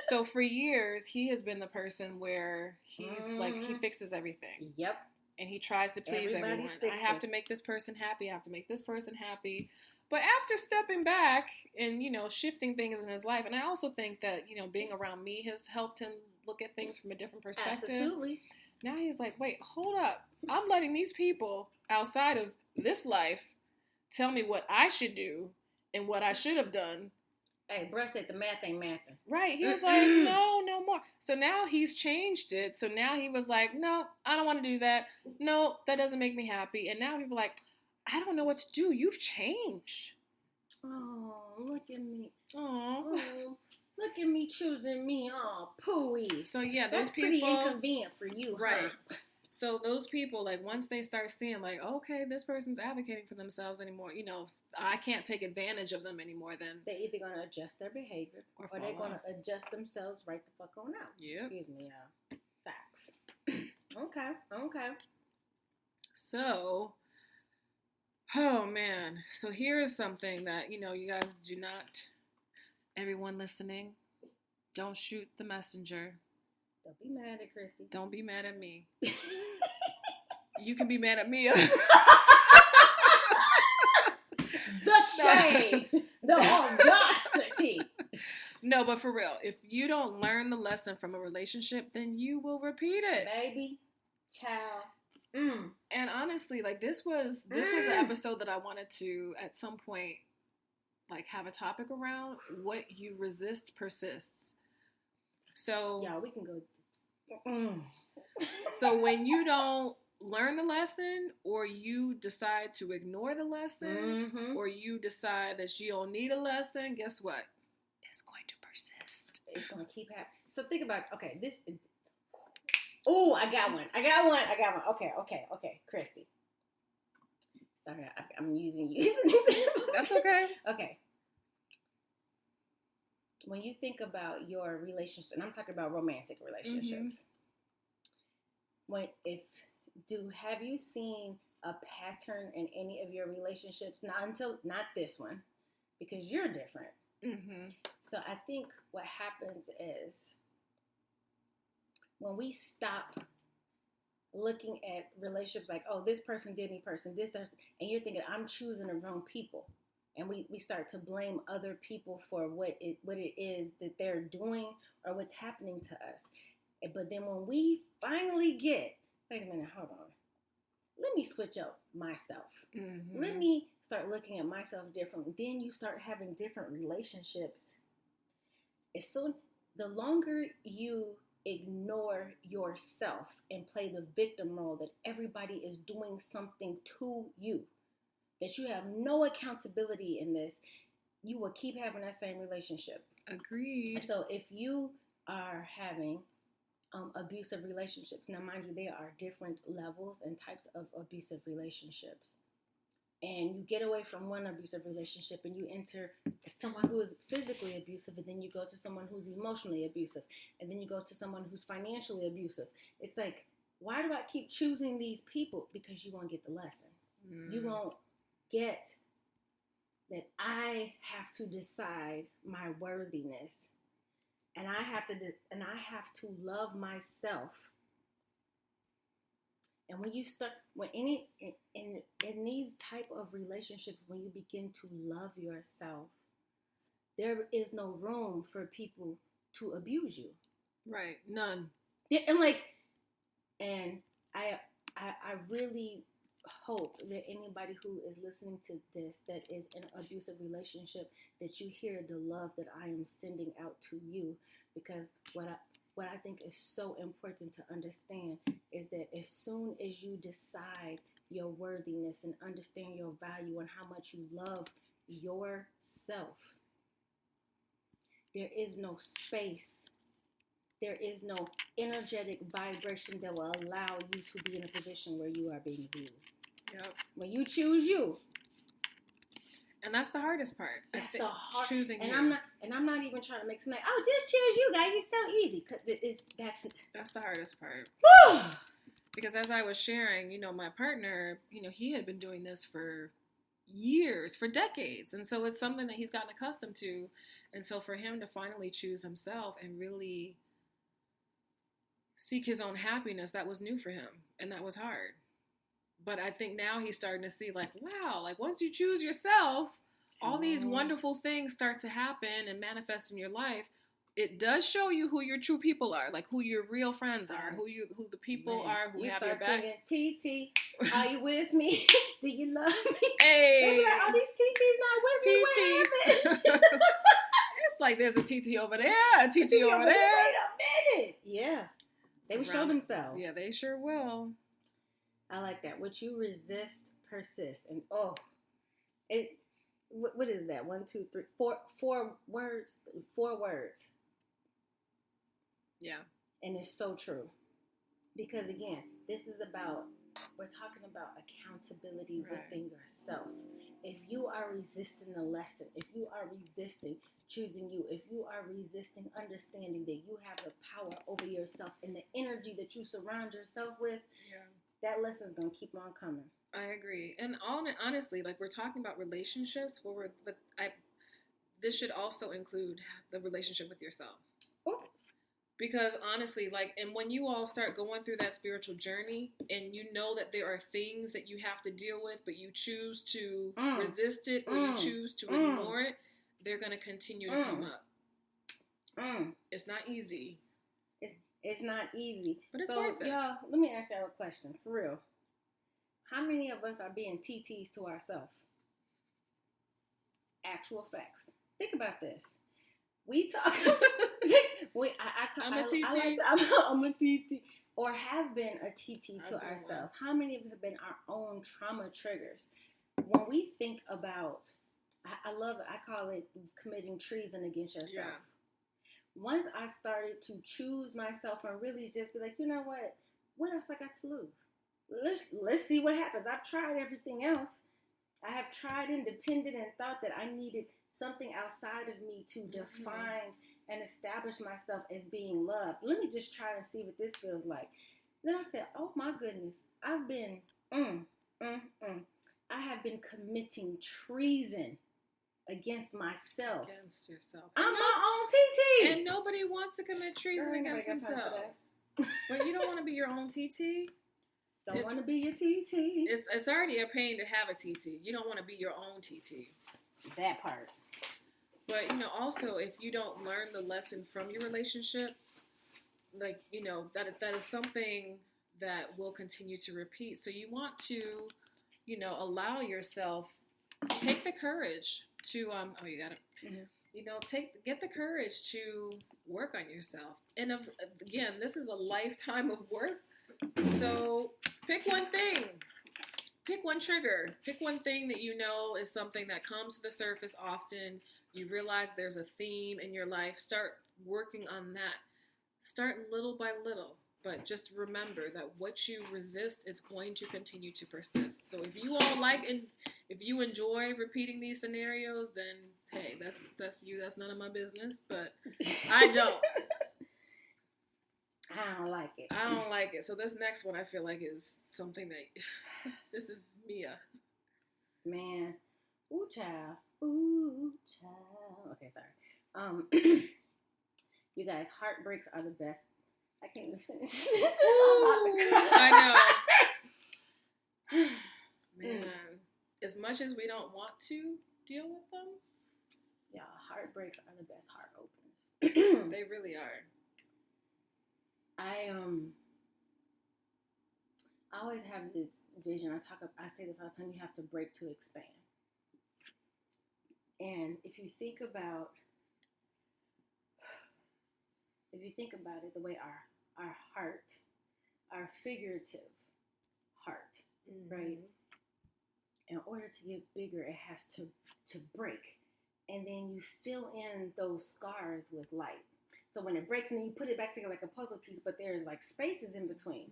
Speaker 1: so for years he has been the person where he's like he fixes everything.
Speaker 2: Yep.
Speaker 1: And he tries to please everyone. I have to make this person happy. I have to make this person happy. But after stepping back and, shifting things in his life, and I also think that, being around me has helped him look at things from a different perspective.
Speaker 2: Absolutely.
Speaker 1: Now he's like, wait, hold up. I'm letting these people outside of this life tell me what I should do and what I should have done.
Speaker 2: Hey, bruh said the math ain't mathing.
Speaker 1: Right. He was like, no more. So now he's changed it. So now he was like, no, I don't want to do that. No, that doesn't make me happy. And now people are like, I don't know what to do. You've changed.
Speaker 2: Oh, look at me.
Speaker 1: Oh,
Speaker 2: look at me choosing me. Oh, pooey.
Speaker 1: So yeah, those
Speaker 2: That's
Speaker 1: people.
Speaker 2: Pretty inconvenient for you,
Speaker 1: right?
Speaker 2: Huh?
Speaker 1: So those people, like, once they start seeing, like, okay, this person's advocating for themselves anymore, I can't take advantage of them anymore, then
Speaker 2: they're either going to adjust their behavior or they're going to adjust themselves right the fuck on out.
Speaker 1: Yeah.
Speaker 2: Excuse me, y'all. Facts. Okay.
Speaker 1: So, oh, man. So here's something that, you guys do not, everyone listening, don't shoot the messenger.
Speaker 2: Don't be mad at Christy.
Speaker 1: Don't be mad at me. You can be mad at me.
Speaker 2: The shade. The audacity.
Speaker 1: No, but for real, if you don't learn the lesson from a relationship, then you will repeat it.
Speaker 2: Baby. Child.
Speaker 1: And honestly, like, this was an episode that I wanted to, at some point, like, have a topic around. What you resist persists. So
Speaker 2: yeah, we can go.
Speaker 1: So when you don't learn the lesson, or you decide to ignore the lesson, or you decide that you don't need a lesson, guess what? It's going to persist.
Speaker 2: It's going to keep happening. So think about, okay, this. Oh, I got one. Okay, Christy. Sorry, I'm using you.
Speaker 1: That's okay.
Speaker 2: Okay. When you think about your relationship, and I'm talking about romantic relationships, have you seen a pattern in any of your relationships? Not this one, because you're different. So I think what happens is when we stop looking at relationships like, oh, this person did me, and you're thinking, I'm choosing the wrong people. And we start to blame other people for what it is that they're doing or what's happening to us. But then when we finally wait a minute, hold on. Let me switch up myself. Let me start looking at myself differently. Then you start having different relationships. The longer you ignore yourself and play the victim role that everybody is doing something to you, that you have no accountability in this, you will keep having that same relationship.
Speaker 1: Agreed.
Speaker 2: So if you are having abusive relationships, now mind you, there are different levels and types of abusive relationships. And you get away from one abusive relationship and you enter someone who is physically abusive, and then you go to someone who's emotionally abusive, and then you go to someone who's financially abusive. It's like, why do I keep choosing these people? Because you won't get the lesson. You won't get that I have to decide my worthiness, and I have to love myself. And when you start, in these type of relationships, when you begin to love yourself, there is no room for people to abuse you.
Speaker 1: Right, none.
Speaker 2: Yeah, and I really hope that anybody who is listening to this that is in an abusive relationship, that you hear the love that I am sending out to you, because what I think is so important to understand is that as soon as you decide your worthiness and understand your value and how much you love yourself, there is no space there is no energetic vibration that will allow you to be in a position where you are being abused.
Speaker 1: Yep.
Speaker 2: When you choose you.
Speaker 1: And that's the hardest part.
Speaker 2: That's the hard
Speaker 1: choosing
Speaker 2: and
Speaker 1: you.
Speaker 2: I'm not even trying to make something like, oh, just choose you guys. It's so easy. Cause
Speaker 1: that's the hardest part. Because as I was sharing, my partner, he had been doing this for years, for decades. And so it's something that he's gotten accustomed to. And so for him to finally choose himself and really seek his own happiness, that was new for him. And that was hard. But I think now he's starting to see like, wow, like once you choose yourself, all these wonderful things start to happen and manifest in your life. It does show you who your true people are, like who your real friends are, who the people are who have your back.
Speaker 2: Singing, TT, are you with me? Do you love me?
Speaker 1: Hey,
Speaker 2: they be like, oh, these TT's not with me. What happened?
Speaker 1: It's like there's a TT over there, a TT over there.
Speaker 2: Wait a minute. Yeah, they will show themselves.
Speaker 1: Yeah, they sure will.
Speaker 2: I like that. What you resist, persist, and what is that? 1, 2, 3, 4 words. 4 words.
Speaker 1: Yeah.
Speaker 2: And it's so true. Because again, we're talking about accountability within yourself. If you are resisting the lesson, if you are resisting choosing you, if you are resisting understanding that you have the power over yourself and the energy that you surround yourself with, that lesson's going to keep on coming.
Speaker 1: I agree. And honestly, like we're talking about relationships, this should also include the relationship with yourself.
Speaker 2: Ooh.
Speaker 1: Because honestly, and when you all start going through that spiritual journey and you know that there are things that you have to deal with, but you choose to resist it or you choose to ignore it, they're going to continue to come up. It's not easy.
Speaker 2: It's not easy.
Speaker 1: But it's worth it.
Speaker 2: Y'all, let me ask y'all a question. For real. How many of us are being TTs to ourselves? Actual facts. Think about this. We talk.
Speaker 1: I'm a TT.
Speaker 2: I'm a TT. Or have been a TT to ourselves. How many of you have been our own trauma triggers? When we think about, I love it. I call it committing treason against yourself.
Speaker 1: Yeah.
Speaker 2: Once I started to choose myself and really just be like, you know what else I got to lose? Let's see what happens. I've tried everything else. I have tried independent and thought that I needed something outside of me to define and establish myself as being loved. Let me just try and see what this feels like. Then I said, oh my goodness, I've been, I have been committing treason against myself.
Speaker 1: Against yourself.
Speaker 2: I'm my own TT.
Speaker 1: And nobody wants to commit treason against themselves. But you don't want to be your own TT.
Speaker 2: Don't want to be your TT.
Speaker 1: It's already a pain to have a TT. You don't want to be your own TT.
Speaker 2: That part.
Speaker 1: But, also, if you don't learn the lesson from your relationship, that is something that will continue to repeat. So you want to, allow yourself, take the courage to, you got it. Mm-hmm. Get the courage to work on yourself. And again, this is a lifetime of work. So pick one thing. Pick one trigger. Pick one thing that is something that comes to the surface often. You realize there's a theme in your life. Start working on that. Start little by little. But just remember that what you resist is going to continue to persist. So if you all if you enjoy repeating these scenarios, then hey, that's you. That's none of my business. But I don't.
Speaker 2: I don't like it.
Speaker 1: I don't like it. So this next one I feel like is something that this is Mia.
Speaker 2: Man. Ooh, child. Ooh, child. Okay, sorry. You guys, heartbreaks are the best. I can't even finish this.
Speaker 1: I know. Man. As much as we don't want to deal with them.
Speaker 2: Yeah, heartbreaks are the best heart openers.
Speaker 1: They really are.
Speaker 2: I always have this vision. I say this all the time. You have to break to expand. And if you think about it, the way our heart, our figurative heart, right? In order to get bigger, it has to break, and then you fill in those scars with light. So when it breaks, and then you put it back together like a puzzle piece, but there's like spaces in between.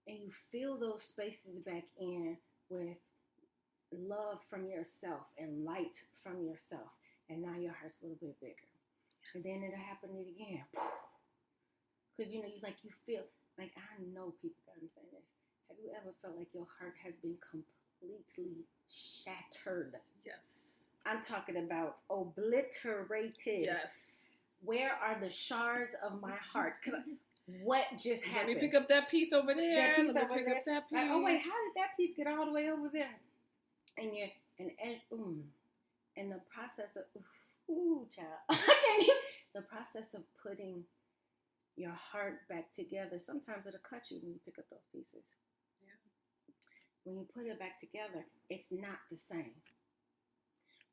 Speaker 2: And you fill those spaces back in with love from yourself and light from yourself. And now your heart's a little bit bigger. And then it'll happen again. Because, you know, you feel, like, I know people can understand this. Have you ever felt like your heart has been completely shattered?
Speaker 1: Yes.
Speaker 2: I'm talking about obliterated.
Speaker 1: Yes.
Speaker 2: Where are the shards of my heart? Because what just happened?
Speaker 1: Let me pick up that piece over there. Let me pick up that piece.
Speaker 2: Like, oh wait, how did that piece get all the way over there? And and the process of child, I can't even. The process of putting your heart back together. Sometimes it'll cut you when you pick up those pieces.
Speaker 1: Yeah.
Speaker 2: When you put it back together, it's not the same.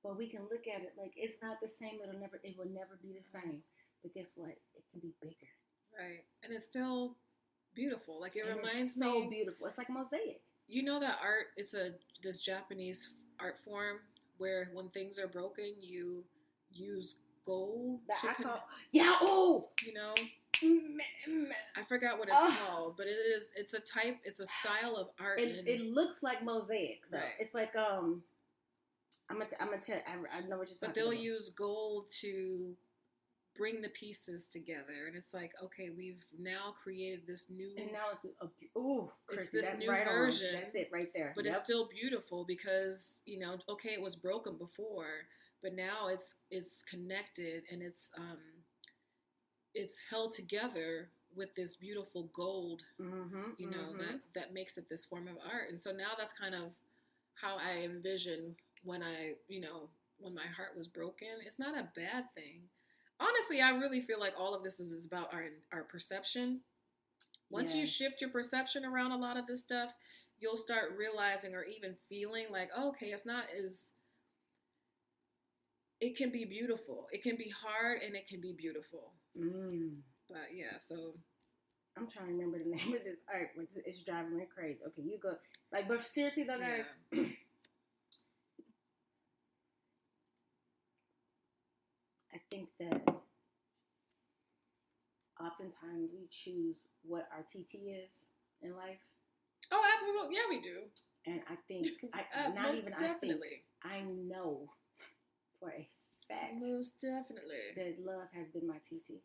Speaker 2: But we can look at it like it's not the same. It will never be the same. But guess what? It can be bigger.
Speaker 1: Right. And it's still beautiful. Like, it reminds me.
Speaker 2: So beautiful. It's like mosaic.
Speaker 1: You know that art, it's this Japanese art form where when things are broken, you use gold.
Speaker 2: Yeah, oh!
Speaker 1: You know? I forgot what it's called, but it's a style of art.
Speaker 2: It looks like mosaic, though.
Speaker 1: Right.
Speaker 2: It's like, I'm gonna tell. I know what you're talking about.
Speaker 1: But they'll use gold to bring the pieces together, and it's like, okay, we've now created this new.
Speaker 2: And now
Speaker 1: it's this new version.
Speaker 2: That's it right there.
Speaker 1: But it's still beautiful because, you know, okay, it was broken before, but now it's connected and it's held together with this beautiful gold. You know, that makes it this form of art, and so now that's kind of how I envision when my heart was broken. It's not a bad thing. Honestly, I really feel like all of this is about our perception. Once you shift your perception around a lot of this stuff, you'll start realizing or even feeling like, oh, okay, it's not as... It can be beautiful. It can be hard and it can be beautiful. But yeah, so...
Speaker 2: I'm trying to remember the name of this art. It's driving me crazy. Okay, you go. Like, but seriously though, guys... Yeah. I think that oftentimes we choose what our TT is in life.
Speaker 1: Oh, absolutely. Yeah, we do.
Speaker 2: And I think, I know for a fact.
Speaker 1: Most definitely.
Speaker 2: That love has been my TT.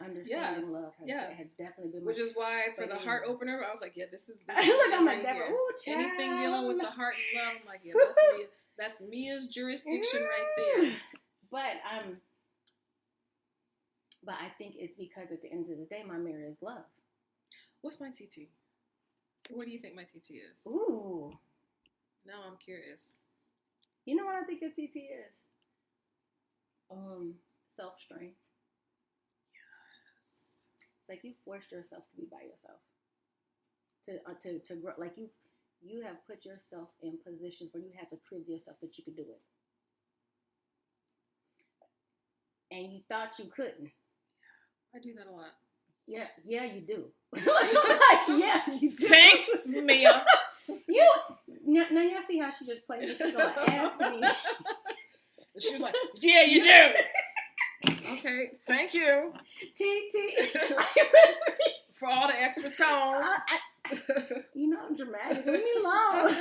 Speaker 2: Understanding love has definitely been my TT.
Speaker 1: Which is why for the heart opener, I was like, yeah, this is
Speaker 2: I look, I'm like,
Speaker 1: right anything dealing with the heart and love, I'm like, yeah, that's Mia's jurisdiction right there. But I think it's because at the end of the day, my mirror is love. What's my TT? What do you think my TT is?
Speaker 2: Ooh.
Speaker 1: Now I'm curious.
Speaker 2: You know what I think your TT is? Self-strength. Yes. It's like you forced yourself to be by yourself. To grow. Like you have put yourself in positions where you had to prove to yourself that you could do it. And you thought you couldn't.
Speaker 1: I do that a lot.
Speaker 2: Yeah, you do. Yeah, you do.
Speaker 1: Thanks, Mia.
Speaker 2: Now y'all see how she just played it. She's gonna ask me.
Speaker 1: She was like, yeah, you do. Okay, thank you.
Speaker 2: TT.
Speaker 1: For all the extra tone.
Speaker 2: You know I'm dramatic. Leave me alone.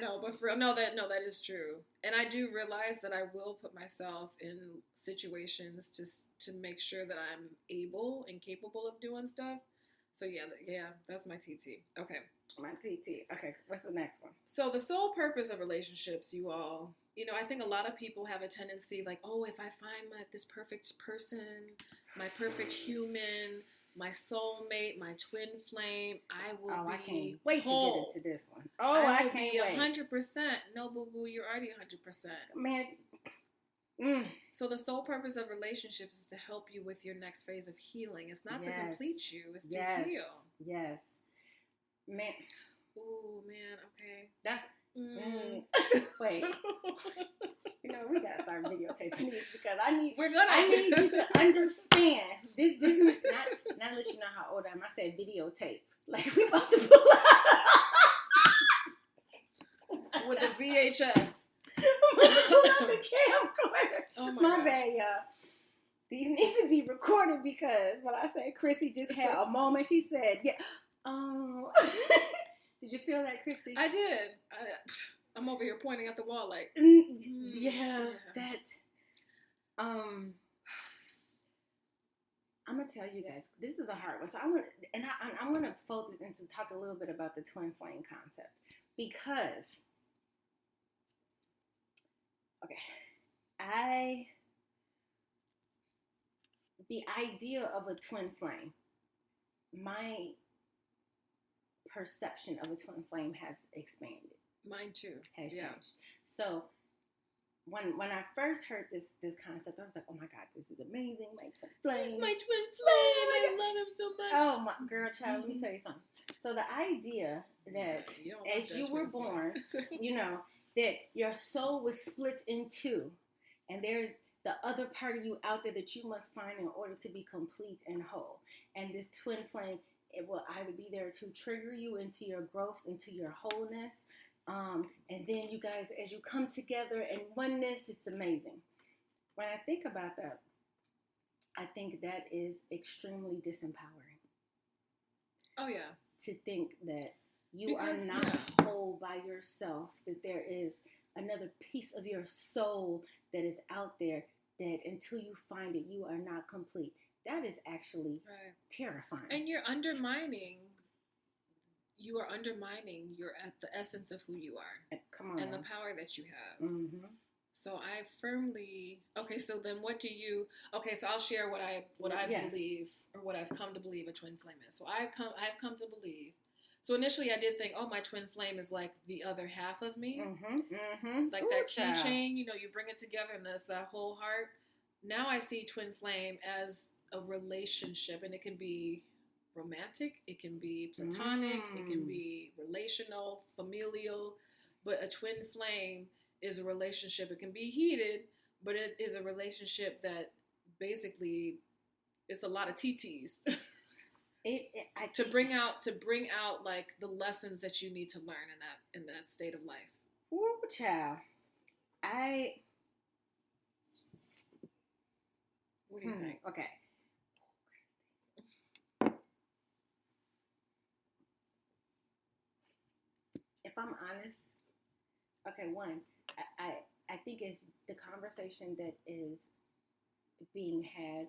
Speaker 1: No, but that is true. And I do realize that I will put myself in situations to make sure that I'm able and capable of doing stuff. So yeah, that's my TT. Okay.
Speaker 2: My TT. Okay, what's the next one?
Speaker 1: So the sole purpose of relationships, you all, you know, I think a lot of people have a tendency like, oh, if I find this perfect person, my perfect human, my soulmate, my twin flame, I will be
Speaker 2: I can't wait
Speaker 1: whole.
Speaker 2: To get into this one. I can't
Speaker 1: be
Speaker 2: wait.
Speaker 1: 100%. No, boo-boo, you're already 100%.
Speaker 2: Man.
Speaker 1: So the sole purpose of relationships is to help you with your next phase of healing. It's not to complete you. It's to heal.
Speaker 2: Yes. Man.
Speaker 1: Ooh, man. Okay.
Speaker 2: That's... Wait. You know, we gotta start videotaping this because I need you to understand. This is not let you know how old I am. I said videotape. Like we about to pull out
Speaker 1: with a VHS.
Speaker 2: Pull out the camcorder.
Speaker 1: Oh my
Speaker 2: bad, y'all. these need to be recorded because when I say Chrissy just had a moment, she said, "Yeah, did you feel that, Christy?"
Speaker 1: I did. I'm over here pointing at the wall like,
Speaker 2: yeah, that. I'm gonna tell you guys, this is a hard one. So I'm gonna fold this into talk a little bit about the twin flame concept because, okay, the idea of a twin flame, my perception of a twin flame has expanded.
Speaker 1: Mine too.
Speaker 2: Has changed. So when I first heard this concept, I was like, oh my God, this is amazing. My twin flame.
Speaker 1: He's my twin flame. I love him so much.
Speaker 2: Oh my girl, child, let me tell you something. So the idea that as you were born, you know, that your soul was split in two, and there's the other part of you out there that you must find in order to be complete and whole. And this twin flame, it will either be there to trigger you into your growth, into your wholeness. And then you guys, as you come together in oneness, it's amazing. When I think about that, I think that is extremely disempowering.
Speaker 1: Oh, yeah.
Speaker 2: To think that you are not whole by yourself, that there is another piece of your soul that is out there that until you find it, you are not complete. That is actually terrifying.
Speaker 1: And you're undermining at the essence of who you are.
Speaker 2: Come on.
Speaker 1: And the power that you have.
Speaker 2: Mm-hmm.
Speaker 1: So I firmly, so then so I'll share what I believe, or what I've come to believe a twin flame is. So I've come to believe. So initially I did think, my twin flame is like the other half of me.
Speaker 2: Mm-hmm. Mm-hmm.
Speaker 1: Like that keychain, you bring it together and that's that whole heart. Now I see twin flame as a relationship, and it can be romantic, it can be platonic, it can be relational, familial, but a twin flame is a relationship. It can be heated, but it is a relationship that basically it's a lot of TTs. To bring out like the lessons that you need to learn in that state of life.
Speaker 2: Ooh, child.
Speaker 1: What do you think?
Speaker 2: Okay. If I'm honest, one, I think it's the conversation that is being had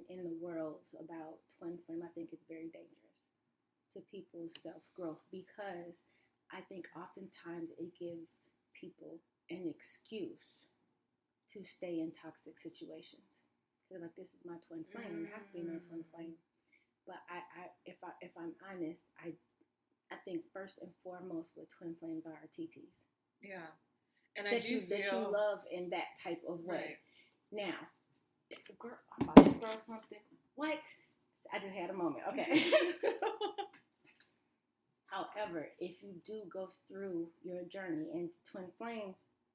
Speaker 2: in the world about twin flame. I think it's very dangerous to people's self-growth because I think oftentimes it gives people an excuse to stay in toxic situations. They're like, this is my twin flame. It has to be my twin flame. But if I'm honest, I think first and foremost what twin flames are TTs.
Speaker 1: Yeah. And
Speaker 2: that you love in that type of way.
Speaker 1: Right.
Speaker 2: Now, girl, I'm about to throw something. What? I just had a moment. Okay. However, if you do go through your journey, and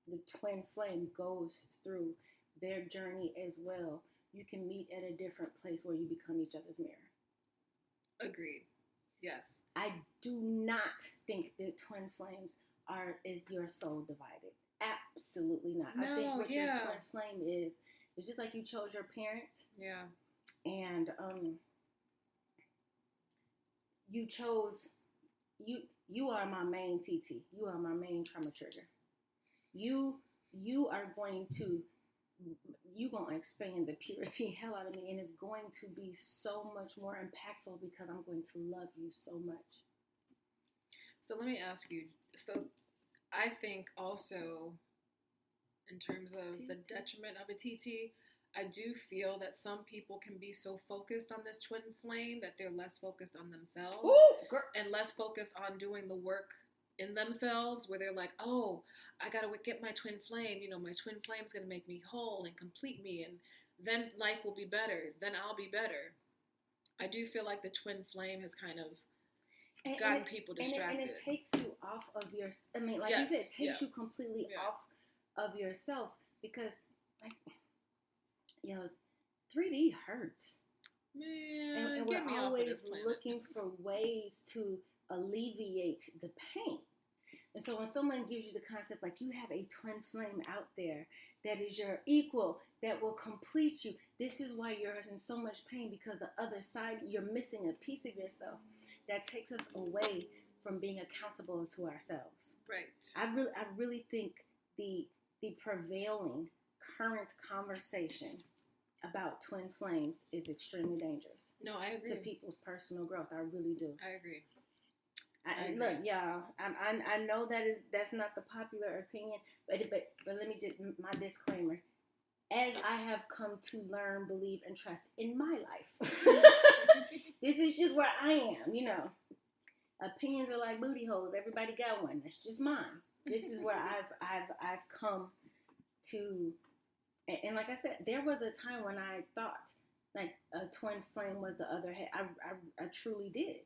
Speaker 2: the twin flame goes through their journey as well, you can meet at a different place where you become each other's mirror.
Speaker 1: Agreed. Yes.
Speaker 2: I do not think that twin flames is your soul divided. Absolutely not.
Speaker 1: No,
Speaker 2: I think what your twin flame is just like you chose your parents.
Speaker 1: Yeah.
Speaker 2: And you chose you are my main TT. You are my main trauma trigger. You are going to expand the purity hell out of me, and it's going to be so much more impactful because I'm going to love you so much.
Speaker 1: So let me ask you. So I think also in terms of the detriment of a TT, I do feel that some people can be so focused on this twin flame that they're less focused on themselves.
Speaker 2: Ooh,
Speaker 1: and less focused on doing the work in themselves, where they're like, oh, I got to get my twin flame. My twin flame's going to make me whole and complete me, and then life will be better. Then I'll be better. I do feel like the twin flame has kind of gotten people distracted.
Speaker 2: And it takes you off of your, you said, it takes you completely off of yourself because, 3D hurts.
Speaker 1: Man,
Speaker 2: and
Speaker 1: get me
Speaker 2: we're
Speaker 1: off of
Speaker 2: always
Speaker 1: this planet.
Speaker 2: looking for ways to alleviate the pain. And so when someone gives you the concept like you have a twin flame out there that is your equal, that will complete you, this is why you're in so much pain, because the other side, you're missing a piece of yourself that takes us away from being accountable to ourselves.
Speaker 1: Right.
Speaker 2: I really think the prevailing current conversation about twin flames is extremely dangerous.
Speaker 1: No, I agree.
Speaker 2: To people's personal growth. I really do.
Speaker 1: I agree.
Speaker 2: Look, y'all, I know that's not the popular opinion, but let me just, my disclaimer. As I have come to learn, believe, and trust in my life, this is just where I am, you know. Opinions are like booty holes. Everybody got one. That's just mine. This is where I've come to, and like I said, there was a time when I thought like a twin flame was the other head. I truly did.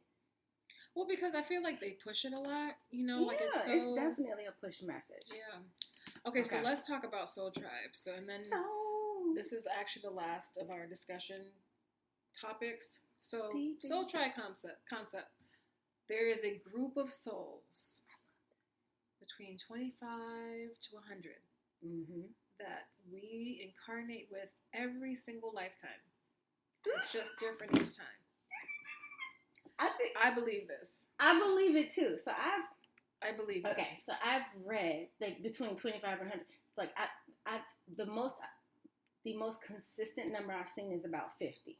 Speaker 1: Well, because I feel like they push it a lot, you know, like
Speaker 2: it's definitely a push message.
Speaker 1: Yeah. Okay, so let's talk about soul tribes. So, and then this is actually the last of our discussion topics. So, soul tribe concept. There is a group of souls between 25 to 100 that we incarnate with every single lifetime. It's just different each time. I believe this.
Speaker 2: I believe it too. So
Speaker 1: I believe this.
Speaker 2: Okay, so I've read like between 25 and 100. It's like the most consistent number I've seen is about 50.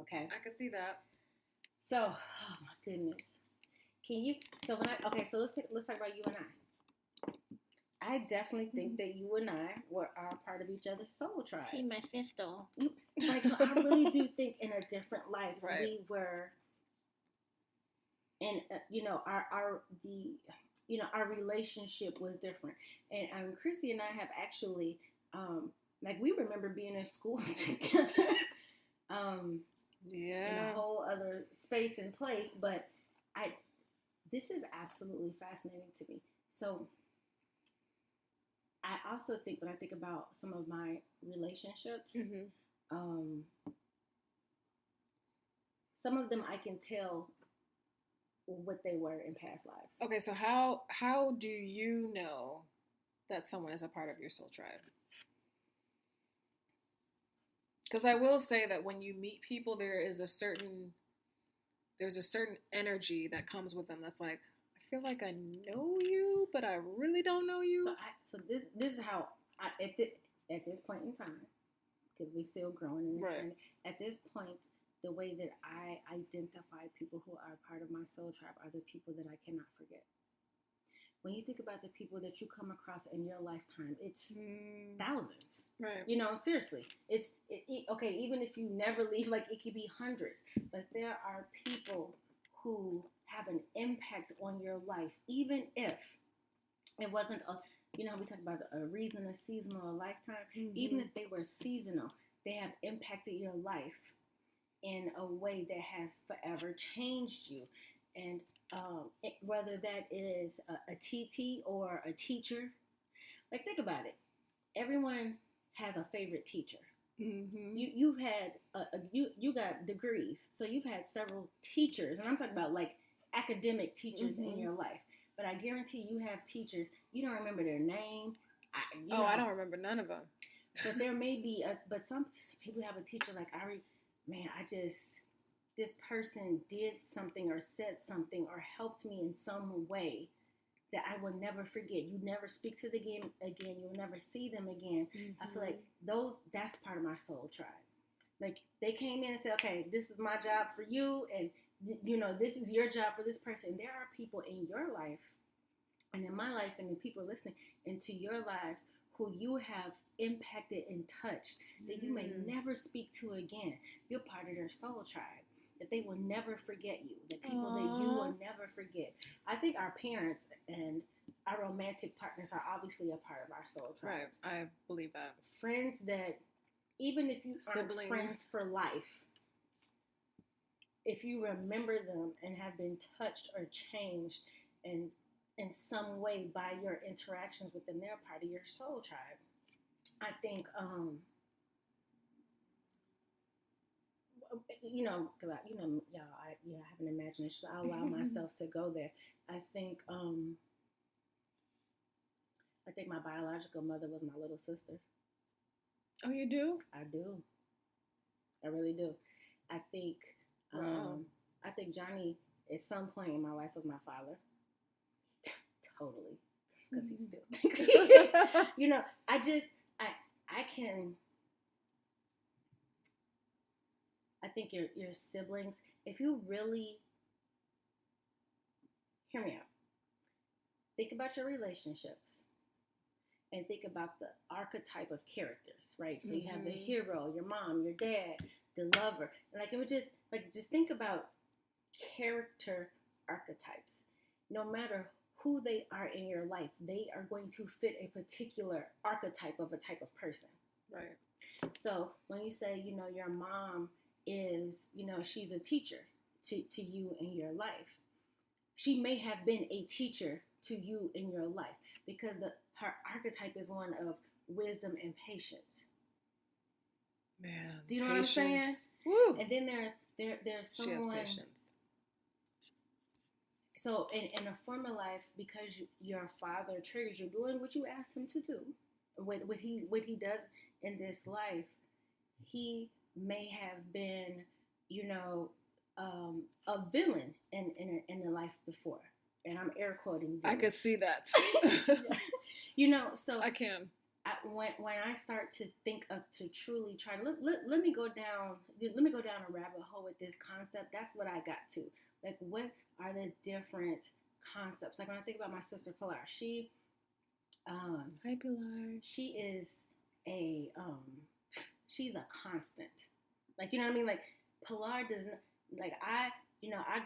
Speaker 2: Okay,
Speaker 1: I could see that.
Speaker 2: So, oh my goodness, so let's talk about you and I. I definitely think that you and I are part of each other's soul tribe.
Speaker 3: See my fifth doll.
Speaker 2: Like, so I really do think in a different life we were. And our relationship was different. And Christy and I have actually we remember being in school together. In a whole other space and place, but this is absolutely fascinating to me. So I also think when I think about some of my relationships, some of them I can tell what they were in past lives.
Speaker 1: Okay, so how do you know that someone is a part of your soul tribe? Because I will say that when you meet people, there's a certain energy that comes with them that's like, I feel like I know you, but I really don't know you.
Speaker 2: So this is how at this point in time, because we're still growing in this journey. At this point, the way that I identify people who are part of my soul tribe are the people that I cannot forget. When you think about the people that you come across in your lifetime, it's thousands.
Speaker 1: Right.
Speaker 2: You know, seriously. Okay, even if you never leave, like it could be hundreds. But there are people who have an impact on your life, even if it wasn't we talk about a reason, a season, or a lifetime. Even if they were seasonal, they have impacted your life in a way that has forever changed you. And whether that is a TT or a teacher, like think about it. Everyone has a favorite teacher. You've had you got degrees, so you've had several teachers, and I'm talking about like academic teachers in your life. But I guarantee you have teachers you don't remember their name.
Speaker 1: I don't remember none of them.
Speaker 2: But there may be but some people have a teacher like this person did something or said something or helped me in some way that I will never forget. You never speak to them again. You'll never see them again. I feel like that's part of my soul tribe. Like they came in and said, okay, this is my job for you. And, this is your job for this person. There are people in your life and in my life and the people listening into your lives who you have impacted and touched that you may never speak to again. You're part of their soul tribe. That they will never forget you. The people that you will never forget. I think our parents and our romantic partners are obviously a part of our soul tribe.
Speaker 1: Right, I believe that.
Speaker 2: Friends that, even if you aren't friends for life, if you remember them and have been touched or changed in some way by your interactions with them, they're part of your soul tribe. I think, because y'all, I have an imagination. So I'll allow myself to go there. I think I think my biological mother was my little sister.
Speaker 1: Oh, you do?
Speaker 2: I do. I really do. I think
Speaker 1: Wow.
Speaker 2: I think Johnny at some point in my life was my father. Totally. Because he still thinks you know, I can I think your siblings, if you really hear me out, think about your relationships and think about the archetype of characters, right? So you have the hero, your mom, your dad, the lover. Like it would just think about character archetypes. No matter who they are in your life, they are going to fit a particular archetype of a type of person.
Speaker 1: Right.
Speaker 2: So when you say, your mom is, she's a teacher to you in your life, she may have been a teacher to you in your life because her archetype is one of wisdom and patience.
Speaker 1: Man,
Speaker 2: do you know patience. What I'm saying?
Speaker 1: Woo.
Speaker 2: And then there's someone.
Speaker 1: She has patience.
Speaker 2: So in a former life, because your father triggers you doing what you asked him to do, what he does in this life, he may have been, a villain in the life before, and I'm air quoting. Villain.
Speaker 1: I could see that.
Speaker 2: So
Speaker 1: I can.
Speaker 2: When I start to think of to truly try to let me go down a rabbit hole with this concept. That's what I got to. Like, what are the different concepts? Like when I think about my sister Pilar,
Speaker 1: hi Pilar.
Speaker 2: She is she's a constant. Like, you know what I mean? Like Pilar doesn't, like I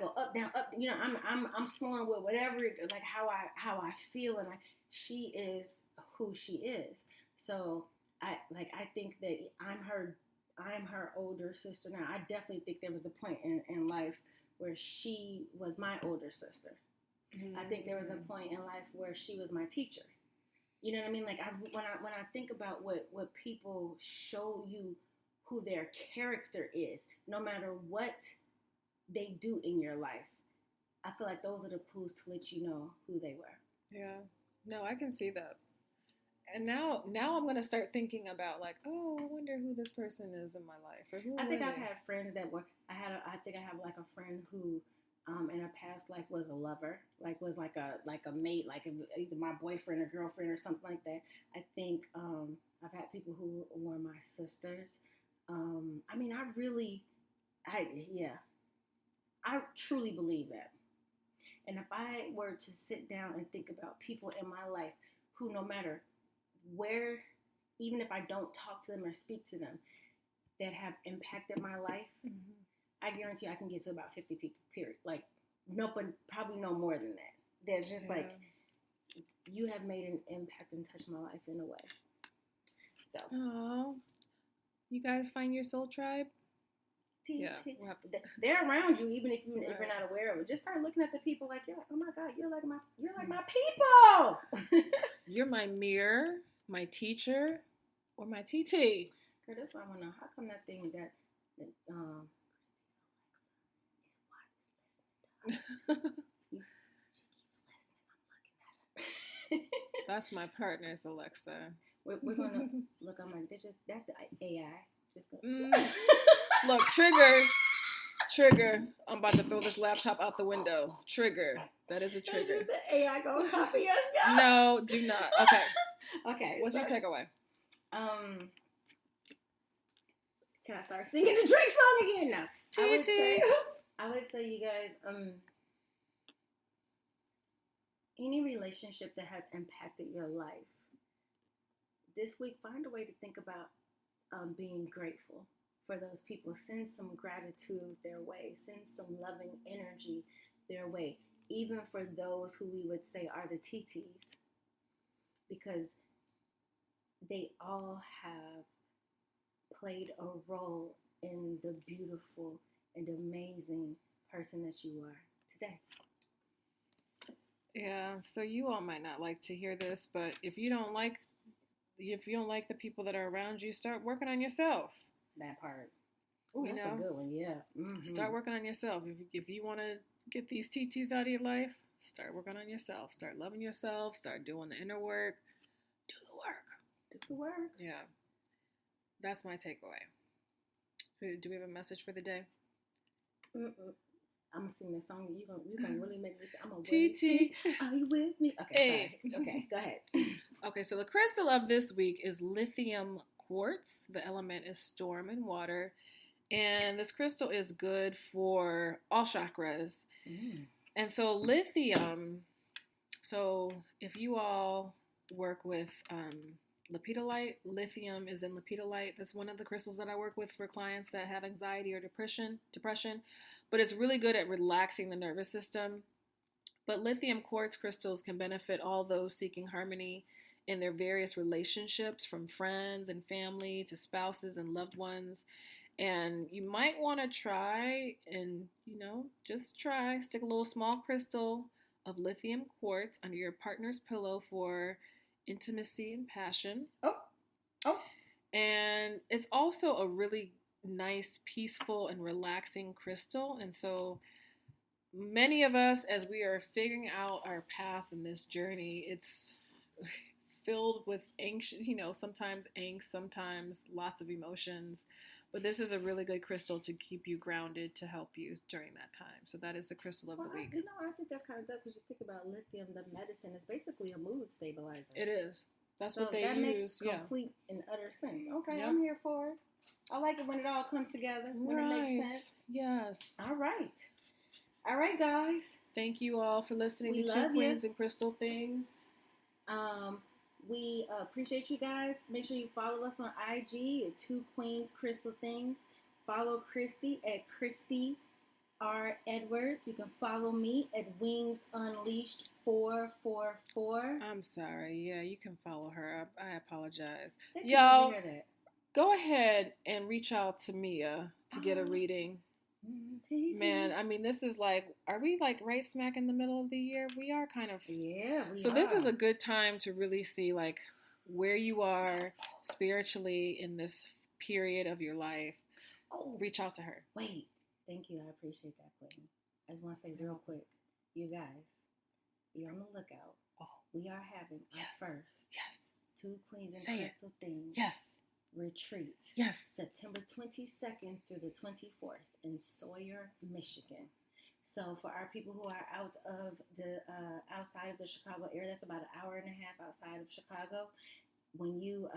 Speaker 2: go up, down, up. I'm flowing with whatever, like how I feel, and she is who she is. So I think that I'm her older sister now. I definitely think there was a point in life where she was my older sister. Mm-hmm. I think there was a point in life where she was my teacher. You know what I mean? Like when I think about what people show you who their character is, no matter what they do in your life, I feel like those are the clues to let you know who they were.
Speaker 1: Yeah. No, I can see that. And now I'm going to start thinking about like, oh, I wonder who this person is in my life. Or who
Speaker 2: I think I've had friends that were, I think I have like a friend who in a past life was a lover, like was like a mate, like either my boyfriend or girlfriend or something like that. I think I've had people who were my sisters. I mean, I truly believe that. And if I were to sit down and think about people in my life who, no matter where, even if I don't talk to them or speak to them, that have impacted my life, I guarantee I can get to about 50 people, period. Like, no, but probably no more than that. They're just like, you have made an impact and touched my life in a way. So.
Speaker 1: Oh, you guys find your soul tribe? Yeah, we'll have to.
Speaker 2: They're around you, even if you're not aware of it. Just start looking at the people like, oh my God, you're like my people.
Speaker 1: You're my mirror, my teacher, or my TT.
Speaker 2: Girl, that's what I want to know. How come that thing that she keeps listening? I'm looking at her.
Speaker 1: That's my partner's Alexa.
Speaker 2: We're gonna look. I'm like, that's the AI.
Speaker 1: Look, trigger. I'm about to throw this laptop out the window. Trigger. That is a trigger.
Speaker 2: Is the AI gonna copy us now?
Speaker 1: No, do not. Okay.
Speaker 2: Okay.
Speaker 1: What's your takeaway?
Speaker 2: Can I start singing the Drake song again now? I would say, you guys, any relationship that has impacted your life this week, find a way to think about being grateful for those people. Send some gratitude their way. Send some loving energy their way, even for those who we would say are the TTs, because they all have played a role in the beautiful and amazing person that you are today.
Speaker 1: Yeah, so you all might not like to hear this, but if you don't like the people that are around you, start working on yourself.
Speaker 2: That part. Ooh, that's a good one, yeah. Mm-hmm.
Speaker 1: Start working on yourself. If you want to get these TTs out of your life, start working on yourself. Start loving yourself. Start doing the inner work.
Speaker 2: Do the work.
Speaker 1: Yeah. That's my takeaway. Do we have a message for the day?
Speaker 2: I'm gonna sing this song. You gonna really make me. I'm gonna
Speaker 1: TT.
Speaker 2: Are you with me? Okay,
Speaker 1: Hey.
Speaker 2: sorry. Okay, go ahead.
Speaker 1: Okay, so the crystal of this week is lithium quartz. The element is storm and water. And this crystal is good for all chakras. And so lithium, so if you all work with lepidolite, lithium is in lepidolite. That's one of the crystals that I work with for clients that have anxiety or depression. But it's really good at relaxing the nervous system. But lithium quartz crystals can benefit all those seeking harmony in their various relationships, from friends and family to spouses and loved ones. And you might want to try and, just try, stick a little small crystal of lithium quartz under your partner's pillow for intimacy and passion.
Speaker 2: Oh.
Speaker 1: And it's also a really nice, peaceful, and relaxing crystal. And so many of us, as we are figuring out our path in this journey, it's filled with anxious, sometimes angst, sometimes lots of emotions. But this is a really good crystal to keep you grounded, to help you during that time. So that is the crystal of the week.
Speaker 2: I think that's kind of dope because you think about lithium, the medicine is basically a mood stabilizer.
Speaker 1: It is. That's what they use.
Speaker 2: That makes complete and utter sense. Okay, yeah. I'm here for it. I like it when it all comes together, when it makes sense.
Speaker 1: Yes.
Speaker 2: All right, guys.
Speaker 1: Thank you all for listening to Two Queens and Crystal Things.
Speaker 2: We appreciate you guys. Make sure you follow us on IG at Two Queens Crystal Things. Follow Christy at Christy R. Edwards. You can follow me at Wings Unleashed 444.
Speaker 1: I'm sorry. Yeah, you can follow her. I apologize.
Speaker 2: Y'all,
Speaker 1: go ahead and reach out to Mia to get a reading. Man, I mean, this is are we right smack in the middle of the year? We are kind of.
Speaker 2: Yeah, we
Speaker 1: So
Speaker 2: are.
Speaker 1: this is a good time to really see where you are spiritually in this period of your life.
Speaker 2: Oh,
Speaker 1: reach out to her.
Speaker 2: Wait, thank you. I appreciate that, Clayton. I just want to say real quick, you guys, be on the lookout.
Speaker 1: Oh,
Speaker 2: we are having our first Two Queens and Crystal Things.
Speaker 1: Yes.
Speaker 2: Retreat.
Speaker 1: Yes.
Speaker 2: September 22nd through the 24th in Sawyer, Michigan. So for our people who are outside of the Chicago area, that's about an hour and a half outside of Chicago. When you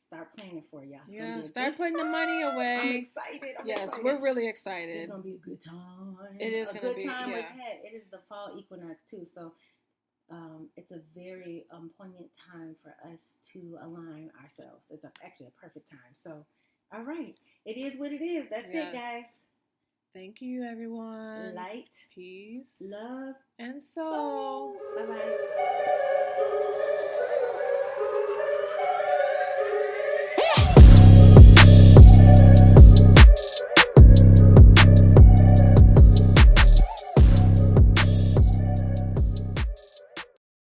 Speaker 2: start planning for y'all,
Speaker 1: start putting the money away.
Speaker 2: I'm excited.
Speaker 1: We're really excited.
Speaker 2: It's gonna be a good time.
Speaker 1: It is gonna be a good time.
Speaker 2: It is the fall equinox too, so. It's a very poignant time for us to align ourselves. It's actually a perfect time. So, all right. It is what it is. That's it, guys.
Speaker 1: Thank you, everyone.
Speaker 2: Light,
Speaker 1: peace,
Speaker 2: love,
Speaker 1: and soul.
Speaker 2: Bye-bye.